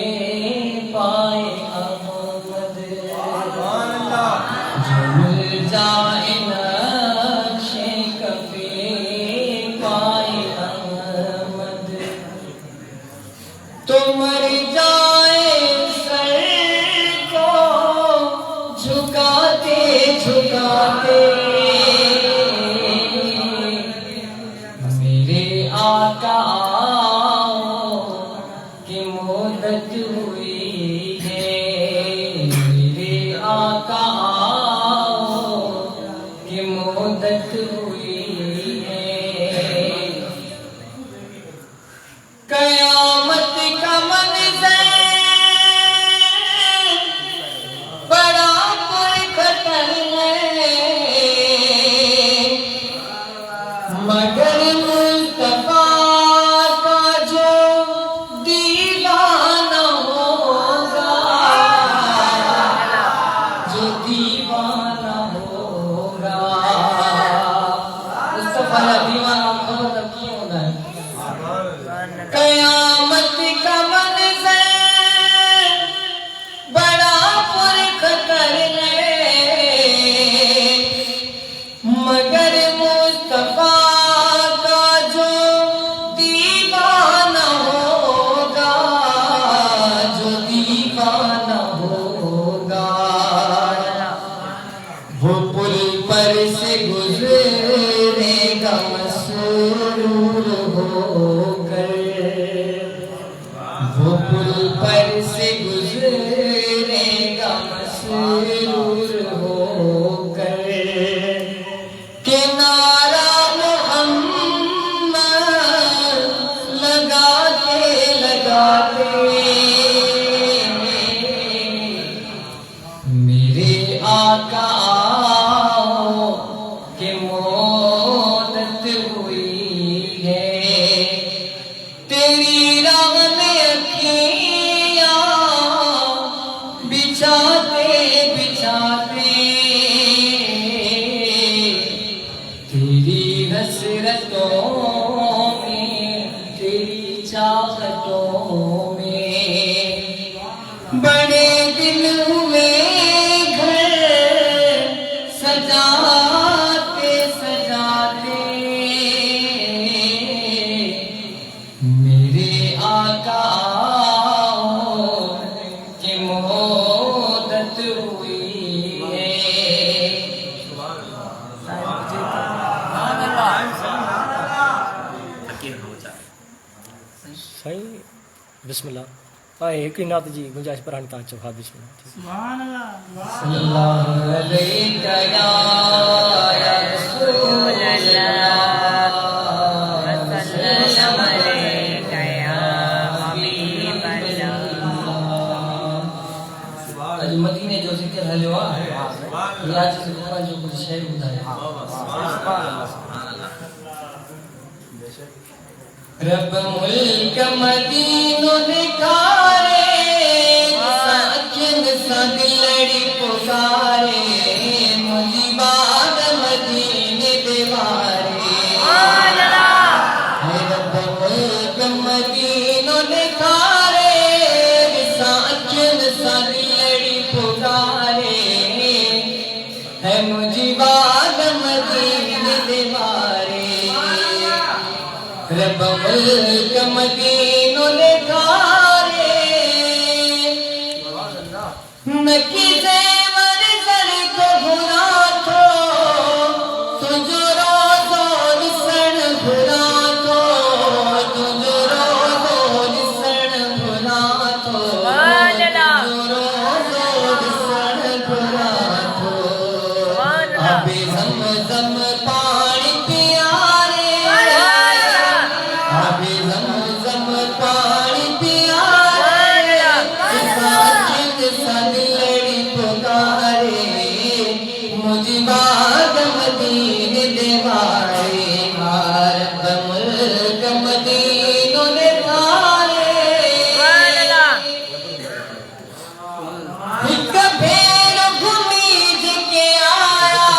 पाए अहमद, झूल जाए नक्शे कफे पाए अहमद, तो मर जाए सर को झुकाते झुकाते, मेरे आका की मोदत हुई है, मेरे आका की मोदत हुई है। कयामत का मंज़र बड़ा पुरखतर है, मगर मुस्तफा का जो दीवाना होगा, जो दीवाना होगा, मुस्तफा का दीवाना होगा तब क्यों होना है? कयामत का मंज़र बड़ा पुरखतर है, मगर मुस्तफा का जो दीवाना होगा, जो दीवाना होगा, वो पुल पर से गुजरेगा मसरूर होकर, वो पुल पर से गुजरेगा मसरूर होकर, के नारा मोहम्मद लगाते लगाते, मेरे आका के मोदत हुई है। तेरी राह में अखियाँ बिछाते बिछाते, तेरी हसरतों में, तेरी चाहतों में, बड़े दिन हुए घर सजाते सजाते, मेरे आका की मोदत हुई है। सही बिस्मिल्लाह। हाँ एक ही नात जी गुंजाइश पर आने ताज चौखा बिस्मिल्लाह। सल्लल्लाहु अलैहि या रसूल अल्लाह, सल्लल्लाहु अलैहि या हबीब अल्लाह। अज मदीने जो जिक्र हलियो आहे, आज से क़ुरान जो कुछ शइ ॿुधाए। रब मुल्क मदीनो निकारे, साकिन सद लड़ी पुकारे, मुझी बाग मदीने दीवारे। रब मुल्क मदीनो निकारे, साकिन सद लड़ी पुकारे, है मुझी बाग मदीने दीवारे। रब मुल्क मदीनो निकारे, नकी ज़ेवर ज़र को भुला थो, तुझो रोज़ो ॾिसण भुला थो, तुझो रोज़ो ॾिसण भुला थो, तुझो रोज़ो ॾिसण भुला थो। आबे ज़मज़म पाणी पियारे, आबे ज़मज़म पाणी पियारे, साकिन सद लड़ी पुकारे, मुझी बाग मदीने दीवारे। रब मुल्क मदीनो निकारे, हिक भेर घुमी के आया,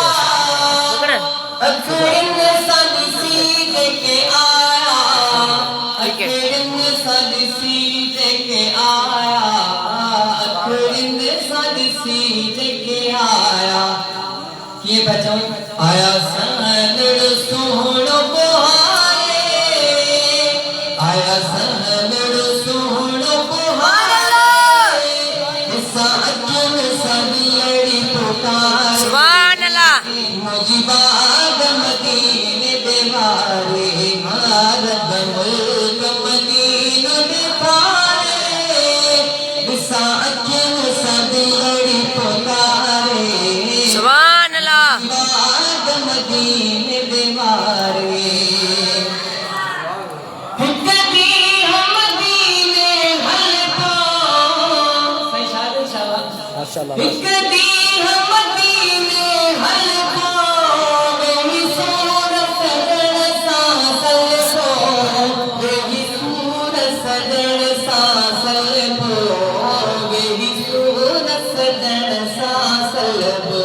आया सहनड़ सोहणो बुहारे आया सहनड़ सोहणो बुहारे इसा अजन सगलड़ी पुकार सुभान अल्लाह मुजीबाद मदीने देवारे मारद मुल्क मदीने देवारे इसा अजन सगलड़ी पुकारे सुभान अल्लाह मदीने देवारे कदी हम मदीने हलको सही शाबाश माशाल्लाह कदी हम मदीने हलको बेही सूरत सजन सा सलबो बेही सूरत सजन सा सलबो बेही सूरत सजन सा सलबो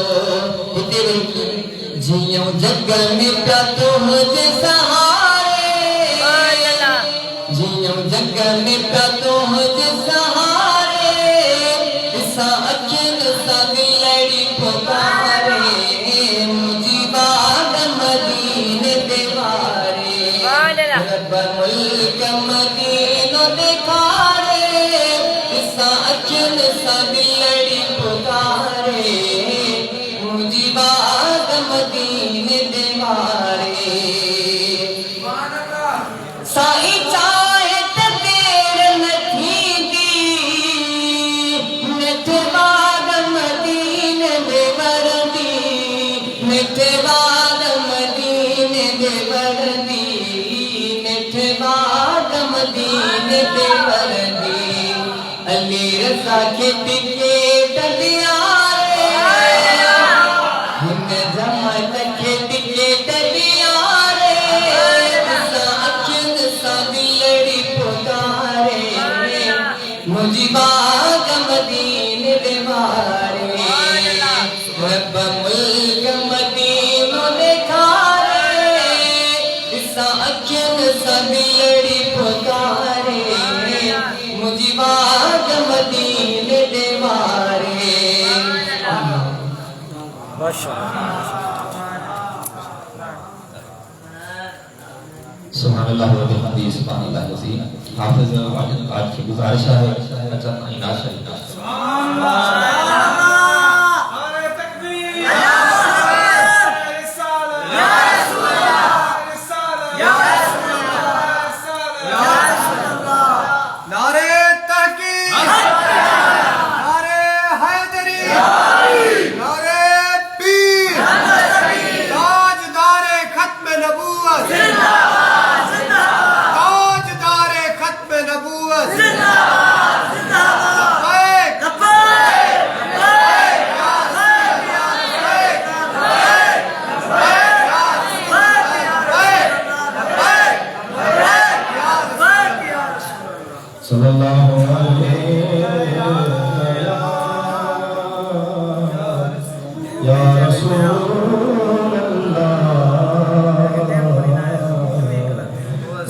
जियो जग में प्या तुझे सहारे जियो जग में प्या तुझे सहारे इसा अखिन सगलड़ी पुकारे मुजीबाद मदीने देवारे रब मुल्क मदीनो देखारे इसा अखिन सगलड़ी पुकारे मुजीबाद मदीने देवारे साई चाहे तेरे नथी दी मिठवाद मदीने देवरदी मिठवाद मदीने देवरदी मिठवाद मदीने देवरदी अली रज़ा के टिकट दिया मुजीबाद मदीने देवारे रब मुल्क मदीनो देखारे इसा अखिन सगलड़ी पुकारे मुजीबाद मदीने देवारे सुभानअल्लाह व बिहम्दिही सुभानअल्लाह अज़ीम। हाफिज़ वाजिद आज की गुजारिश है अचन इनाश सल्लल्लाहु अलैहि या रसूल अल्लाह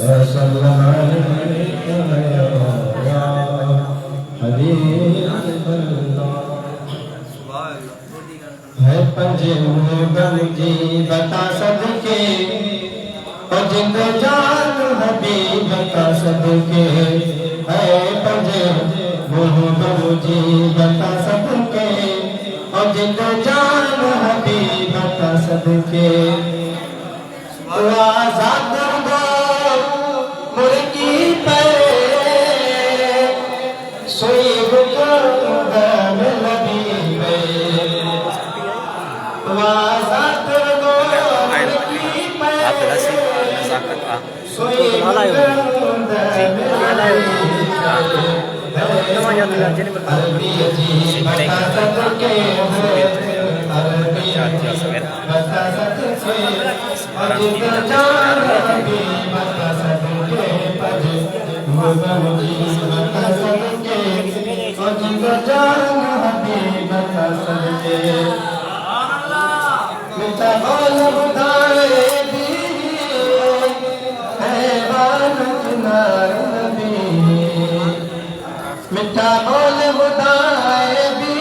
या सल्लल्लाहु अलैहि या हबीब अल्लाह है पंजे मुगल जी बता सदके और जिंद जान हबीब बता सदके है पंजे मुगल जी बता सदके और जिंद जान हबीब बता सदके आजाद दो मुर्गी पर सोई गुलाम नबी में आजाद दो मुर्गी पर सोई मिठा बोल बुधाए भी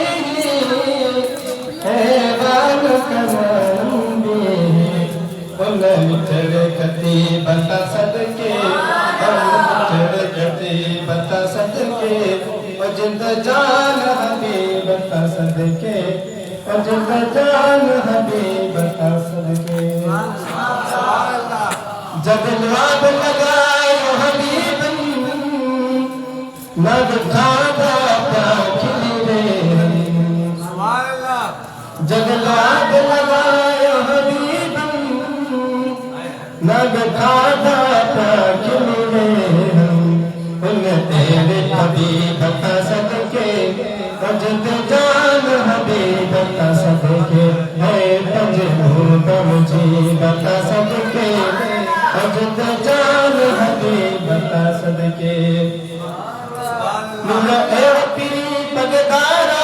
है बाल कमंदी मिठड़े कती बता सदके मिठड़े कती बता सदके जिंद जान हबीब बता सदके जिंद जान हबीब बता सदके जब नाद लगाए हबीब नद खादा खिली रे जब नाद लगाए हबीब नद खादा खिली रे तेरे हबीब बता सदके जिंद जान हबीब बता सदके है तजरूब मुझे बता सदके जिंद जान हबीब बता सदके मुला ए पीरी पगदारा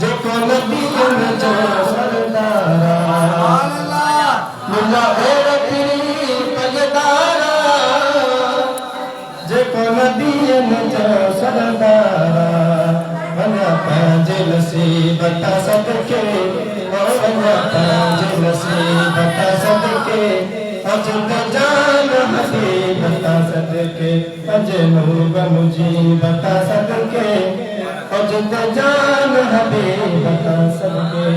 जेको नबी जो सरदारा मुला ए पीरी पगदारा जेको नबी जो सरदारा वना पंहिंजे नसीब बता सदके वना पंहिंजे नसीब बता सदके जिंद जान हबीब बता सदके जनूब मुझी बता सदके जिंद जान हबीब बता सदके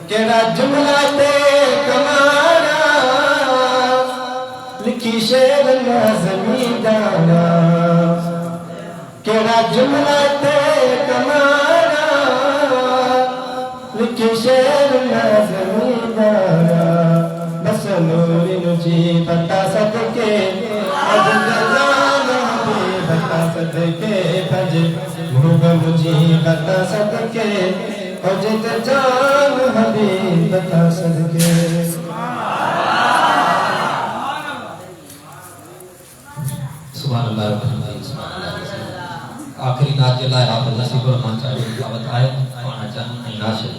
केड़ा जुमला ते कमारा लिखी शेर नज़मी दाना केड़ा जुमला ते कमारा लिखी शेर नज़मी दाना बस नूरी मुझी बता सदके जिंद जान हबीब बता सदके जनूब मुझी बता सदके जिंद जान हबीब बता सदके सुभान अल्लाह आखिरी नात जे लाइ आप नसीब रहमान चाहिए दावत आहे पाण अचनि ऐं नाशिद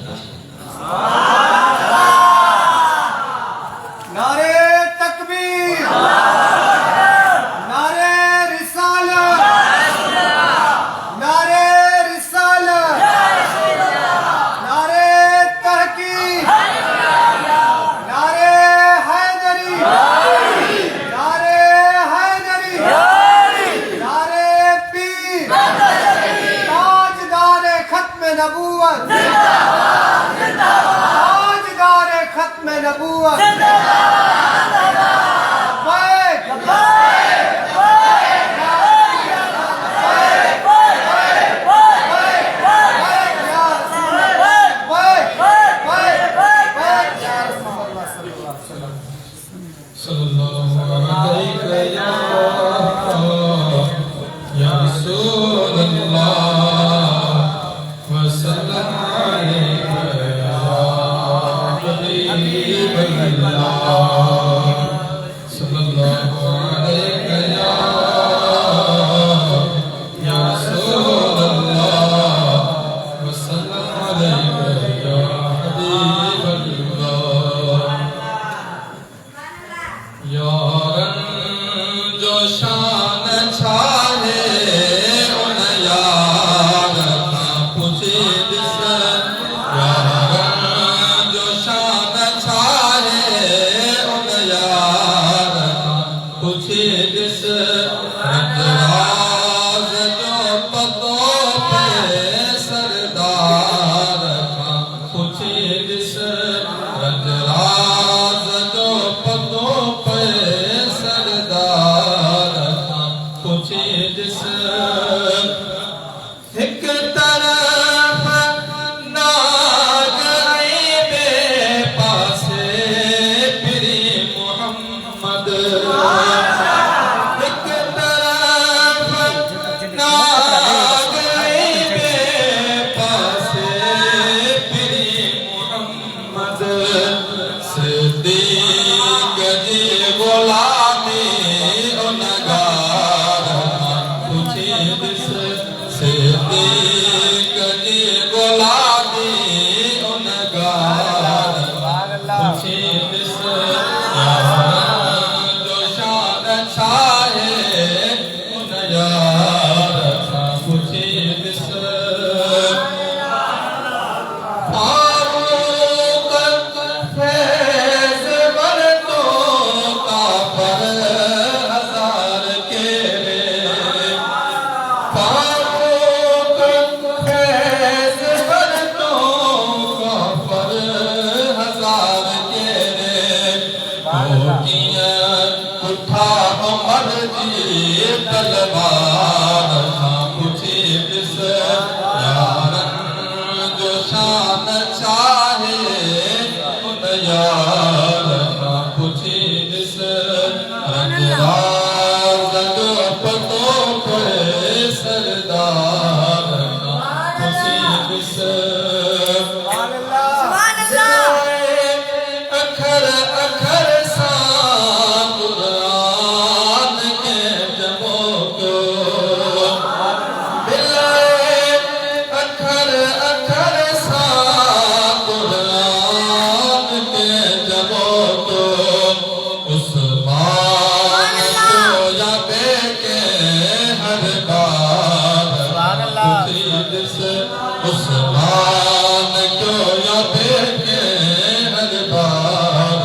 नारे तकबीर नारे रिसालत नारे रिसालत नारे तहकीक नारे हैदरी नारे हैदरी नारे पीर ताजदार खत्म नबूवत ताजदार खत्म नबूवत यार पुछी दिस रंजराज जो पतो पए सरदार पुछी दिस अखर अखर सां कुरान के जमो कयो बिलाए अखर अखर सां कुरान के जमो कयो उस्मान को या बेके हर बार पुछी दिस उस्मान को या बेके हर बार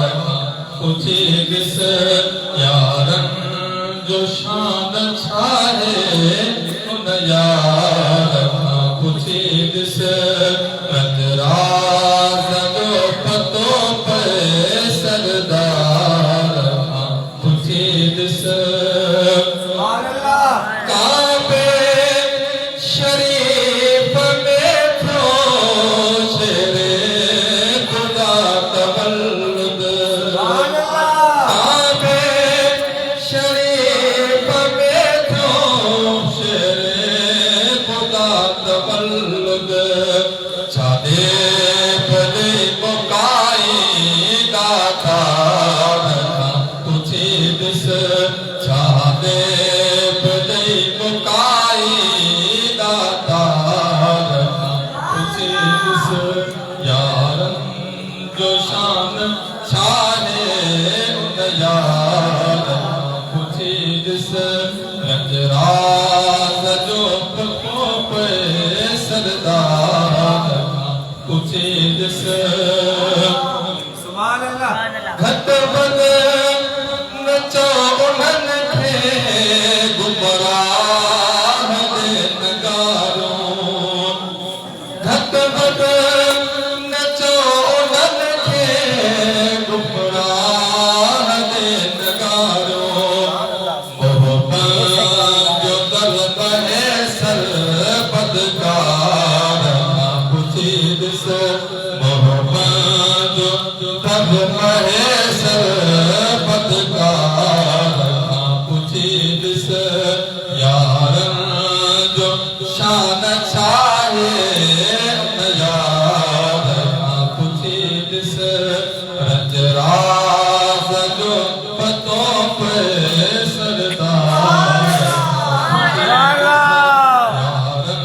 पुछी दिस यारन जो शान छाहे उन यार पुछी दिस रंजराज जो पतो पे सरदार पुछी दिस काबे शरीफ में थो शेरे खुदा तवल्लुद काबे शरीफ में थो शेरे खुदा तवल्लुद छादे भले मुकाई दातार पुछी दिस छादे भले मुकाई दातार पुछी दिस यारन जो शान छाने उन यार पुछी दिस रंजराज जो पको पे सरदार पुछी दिस घट बद नचो उन्हनि खे गुमराह दे नगारो घट बद नचो उन्हनि खे गुमराह दे नगारो मोहब्बत जो तलब है सरबदकार पुछी दिस मोहब्बत जो तलब है सरबदकार पुछी दिस यारन जो शान छाहे उन यार पुछी दिस रंजराज जो पतो पे सरदार यारन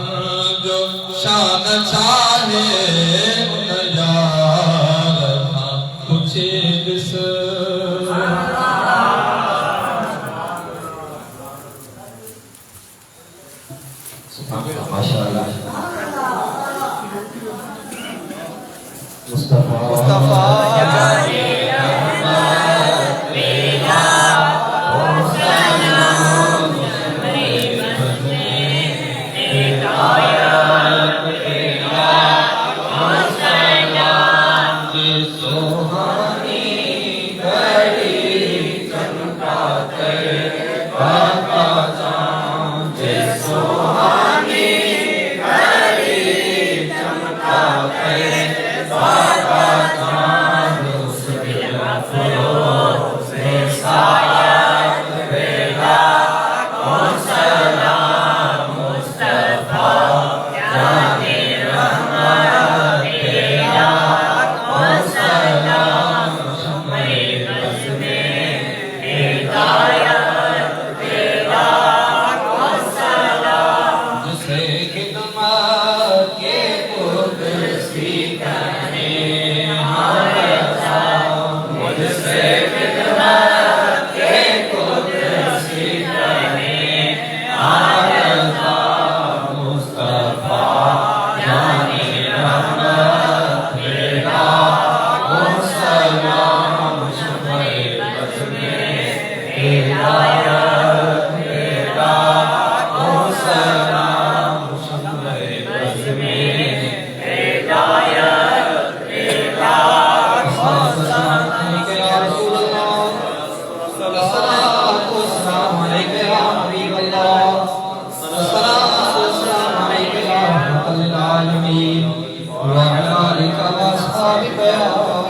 जो शान छाहे उन यार पुछी दिस माशाअल्लाह मुस्तफा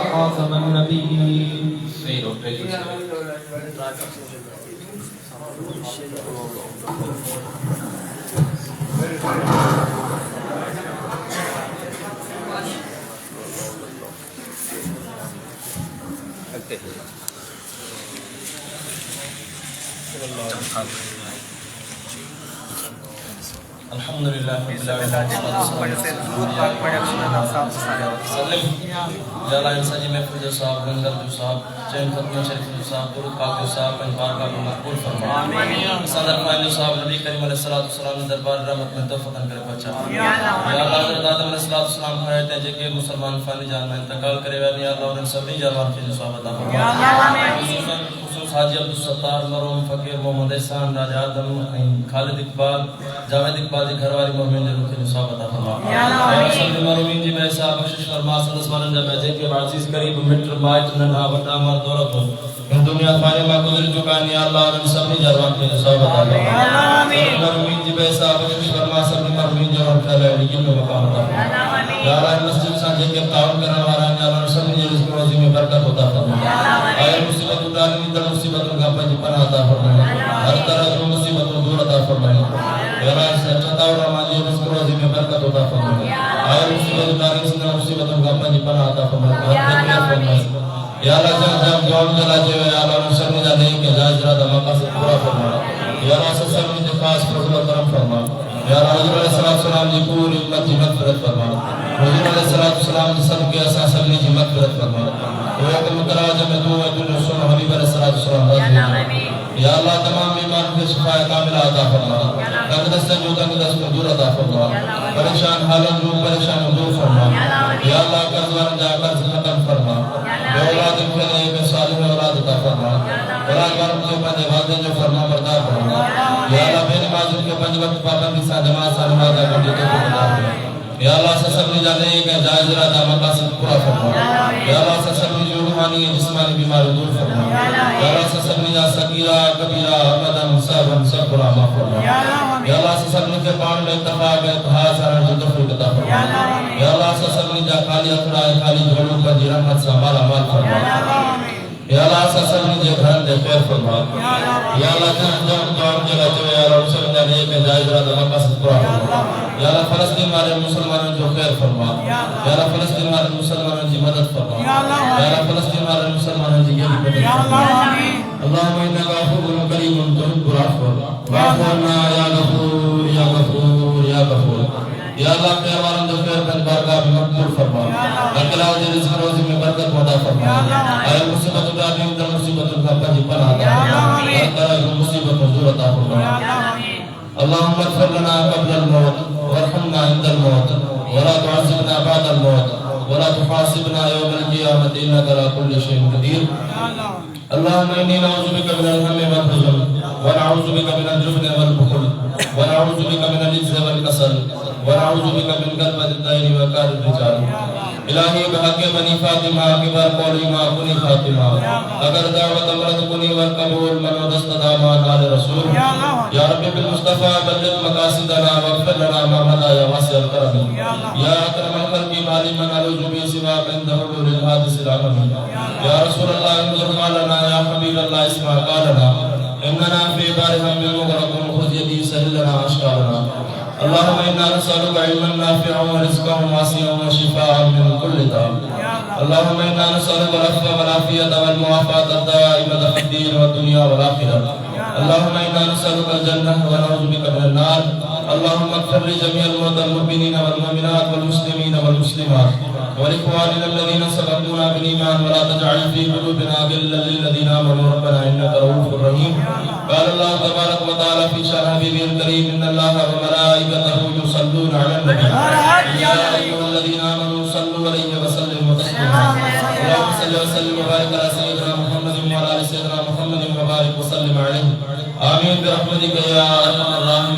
خاتم النبيين. अल्हम्दुलिल्लाह रब्बिल आलमीन याला इंसान जी महफिल जो साहब गंगर जो साहब चैन खत्म शरीफ जो साहब दुरूद पाक जो साहब पंजबार का मकबूल फरमा आमीन सदर मान जो साहब नबी करीम अलैहि सलातो सलाम दरबार रहमत में तौफीक करे बचा या अल्लाह हजरत आदम अलैहि सलातो सलाम कहते हैं जे मुसलमान फानी जान में इंतकाल करे या अल्लाह उन सभी जवान के जो साहब अता फरमा या अल्लाह आमीन हाजी अब्दुल सत्तार मरहूम फकीर मोहम्मद एहसान राजा आदम खालिद इकबाल जावेद इकबाल जी घरवाली मोहम्मद ने रुखे निसाब अता फरमा या अल्लाह सब मरहूमिन जी में साहब बख्शिश फरमा सदस वालन जब जे के अजीज करीब मित्र माइत नन्हा बड़ा मर दौलत इन दुनिया फारे में गुजर चुका है या अल्लाह उन सब जवान के निसाब अता फरमा या अल्लाह आमीन मरहूमिन जी में साहब बख्शिश फरमा सब मरहूमिन जो खैर लेकिन में मकाम अता फरमा या अल्लाह आमीन या अल्लाह मस्जिद सा जे के ताउन करने वाला या अल्लाह सब ने रिज़्क़ रोज़ी में बरकत अता फरमा या अल्लाह आय मुसीबत उठाने में मुसीबतों का पंज पनाह अता फरमाए हर तरह की मुसीबतों दूर अता फरमाए या अल्लाह सच्चा और हमारी रिज़्क़ रोज़ी में बरकत अता फरमाए आए मुसीबत उठाने से मुसीबतों का पंज पनाह अता फरमाए या अल्लाह जब जौन जला जे या अल्लाह सबने जाने के जायज़ रादा मकासद पूरा फरमा या अल्लाह सबने जो खास फजल करम फरमा या अल्लाह हुजूर अलैहि सलाम जी पूरी उम्मत की मग़फ़िरत फरमा हुजूर अलैहि सलाम जी सब के असा सबने की मग़फ़िरत फरमा हुक्म करा जब तू अब्दुल रसूल हबीब अलैहि सलाम या अल्लाह तमाम बीमार के शिफा कामिला अता फरमा तंगदस्त जो तंगदस्त को दूर अता फरमा परेशान हालत जो परेशान दूर फरमा या अल्लाह कर्ज़ जा कर्ज़ खत्म फरमा औलाद के लिए एक सालिह औलाद अता फरमा औलाद वालों के पंज वादे जो फरमा बरदार फरमा या अल्लाह बेनमाज के पंज वक्त पाबंदी सा जमात सा नमाज अदा करने को बता या अल्लाह सब ने जाने के जायज़ इरादा मकासद पूरा फरमा या अल्लाह सब ने जो रूहानी जिस्मानी बीमारी दूर फरमा या अल्लाह सब ने जा सगीरा कबीरा अबदन सब बुरा माफ फरमा या अल्लाह सब ने के पान में इत्तेफाक इतिहास और जो तौफीक अता फरमा या अल्लाह सब ने जा खाली अखड़ा खाली झोलों पर रहमत से माला माल फरमा या अल्लाह सब ने जो घर दे खैर फरमा या अल्लाह जब जगह जो या अल्लाह सब ने के जायज़ इरादा मकासद पूरा फरमा या अल्लाह फ़लस्तीन वाले मुसलमानों जो खैर फरमा या अल्लाह फ़लस्तीन वाले मुसलमानों की मदद फरमा या अल्लाह फ़लस्तीन वाले मुसलमानों की मदद या अल्लाह आमीन अल्लाहुम्मा इन्नका अफ़ुव्वुन करीमुन तुहिब्बुल अफ़्व फअफ़ु अन्ना या गफ़ूर या गफ़ूर या गफ़ूर या अल्लाह खैर वालों जो खैर पर बारगाह में मक़बूल फरमा अल्लाह जो रिज़्क़ रोज़ी में बरकत अता फरमा आए मुसीबत उठाने उन मुसीबतों का पंज पनाह अता फरमा हर तरह की मुसीबतों दूर अता फरमा अल्लाहुम्मा इग़फ़िर लना क़ब्ल अल-मौत वरहमना इंदल मौत वला तुअज़्ज़िबना बअदल मौत वला तुहासिबना यौमल क़ियामत इन्नका अला कुल्लि शैइन क़दीर अल्लाहुम्मा इन्नी नऊज़ु बिका मिनल हम्मि वल हुज़न व नऊज़ु बिका मिनल जुब्नि वल बुख़ल व नऊज़ु बिका मिनल इज्ज़ि वल कसल व नऊज़ु बिका मिन ग़लबति द-दैन व क़हरि रिजाल इलाही बहक़ बनी फातिमा के बर कौली मा कुनी फातिमा अगर दावत अमरत कुनी व कबूल मनो दस्तदामा नाल रसूल या रब्बी बिल मुस्तफा बल्लिग मकासिदना वग़फ़िर लना मा मदा या वासिअल करम या अकरमल खल्क़ि माली मन अलुजु बि सिवा इंदहु लिल हादिसिल आलमी या रसूल अल्लाह मुज़फ़्फ़र लना या हबीब अल्लाह इस्मा क़ालना इन्नना फी बारिहम बिल मुग़रक़ुन खुज़ यदी सहिल लना अशकालना अल्लाहुम्मा इन्ना नसअलुका इल्मन नाफ़िअन व रिज़्क़न वासिअन व शिफ़ाअन मिन कुल्लि दाअ अल्लाहुम्मा इन्ना नसअलुका अल-अफ़्व वल आफ़ियत वल मुआफ़ात अद-दाइमत फ़िद-दीन व दुनिया वल आख़िरह अल्लाहुम्मा इन्ना नसअलुका अल-जन्नह व नऊज़ु बिका मिनन नार अल्लाहुम्मा इग़फ़िर li जमीइल मौतल मुमिनीन वल मुमिनात वल मुस्लिमीन वल मुस्लिमात व लिइख़वानिना अल्लज़ीना सबक़ूना बिल ईमान व ला तजअल फ़ी क़ुलूबिना ग़िल्लन लिल्लज़ीना आमनू रब्बना इन्नका रऊफ़ुर रहीम क़ाल अल्लाहु तबारक व तआला फ़ी शान हबीबिल करीम इन्नल्लाहा व मलाइकतहु युसल्लूना अलन नबी या अय्युहल्लज़ीना आमनू सल्लु अलैहि व सल्लिमू तस्लीमा अल्लाहुम्मा सल्लि व सल्लिम व बारिक अला सय्यिदिना मुहम्मदिन व अला आलि सय्यिदिना मुहम्मदिन व बारिक व सल्लिम अलैहि आमीन बिरहमतिका या अरहमर राहिमीन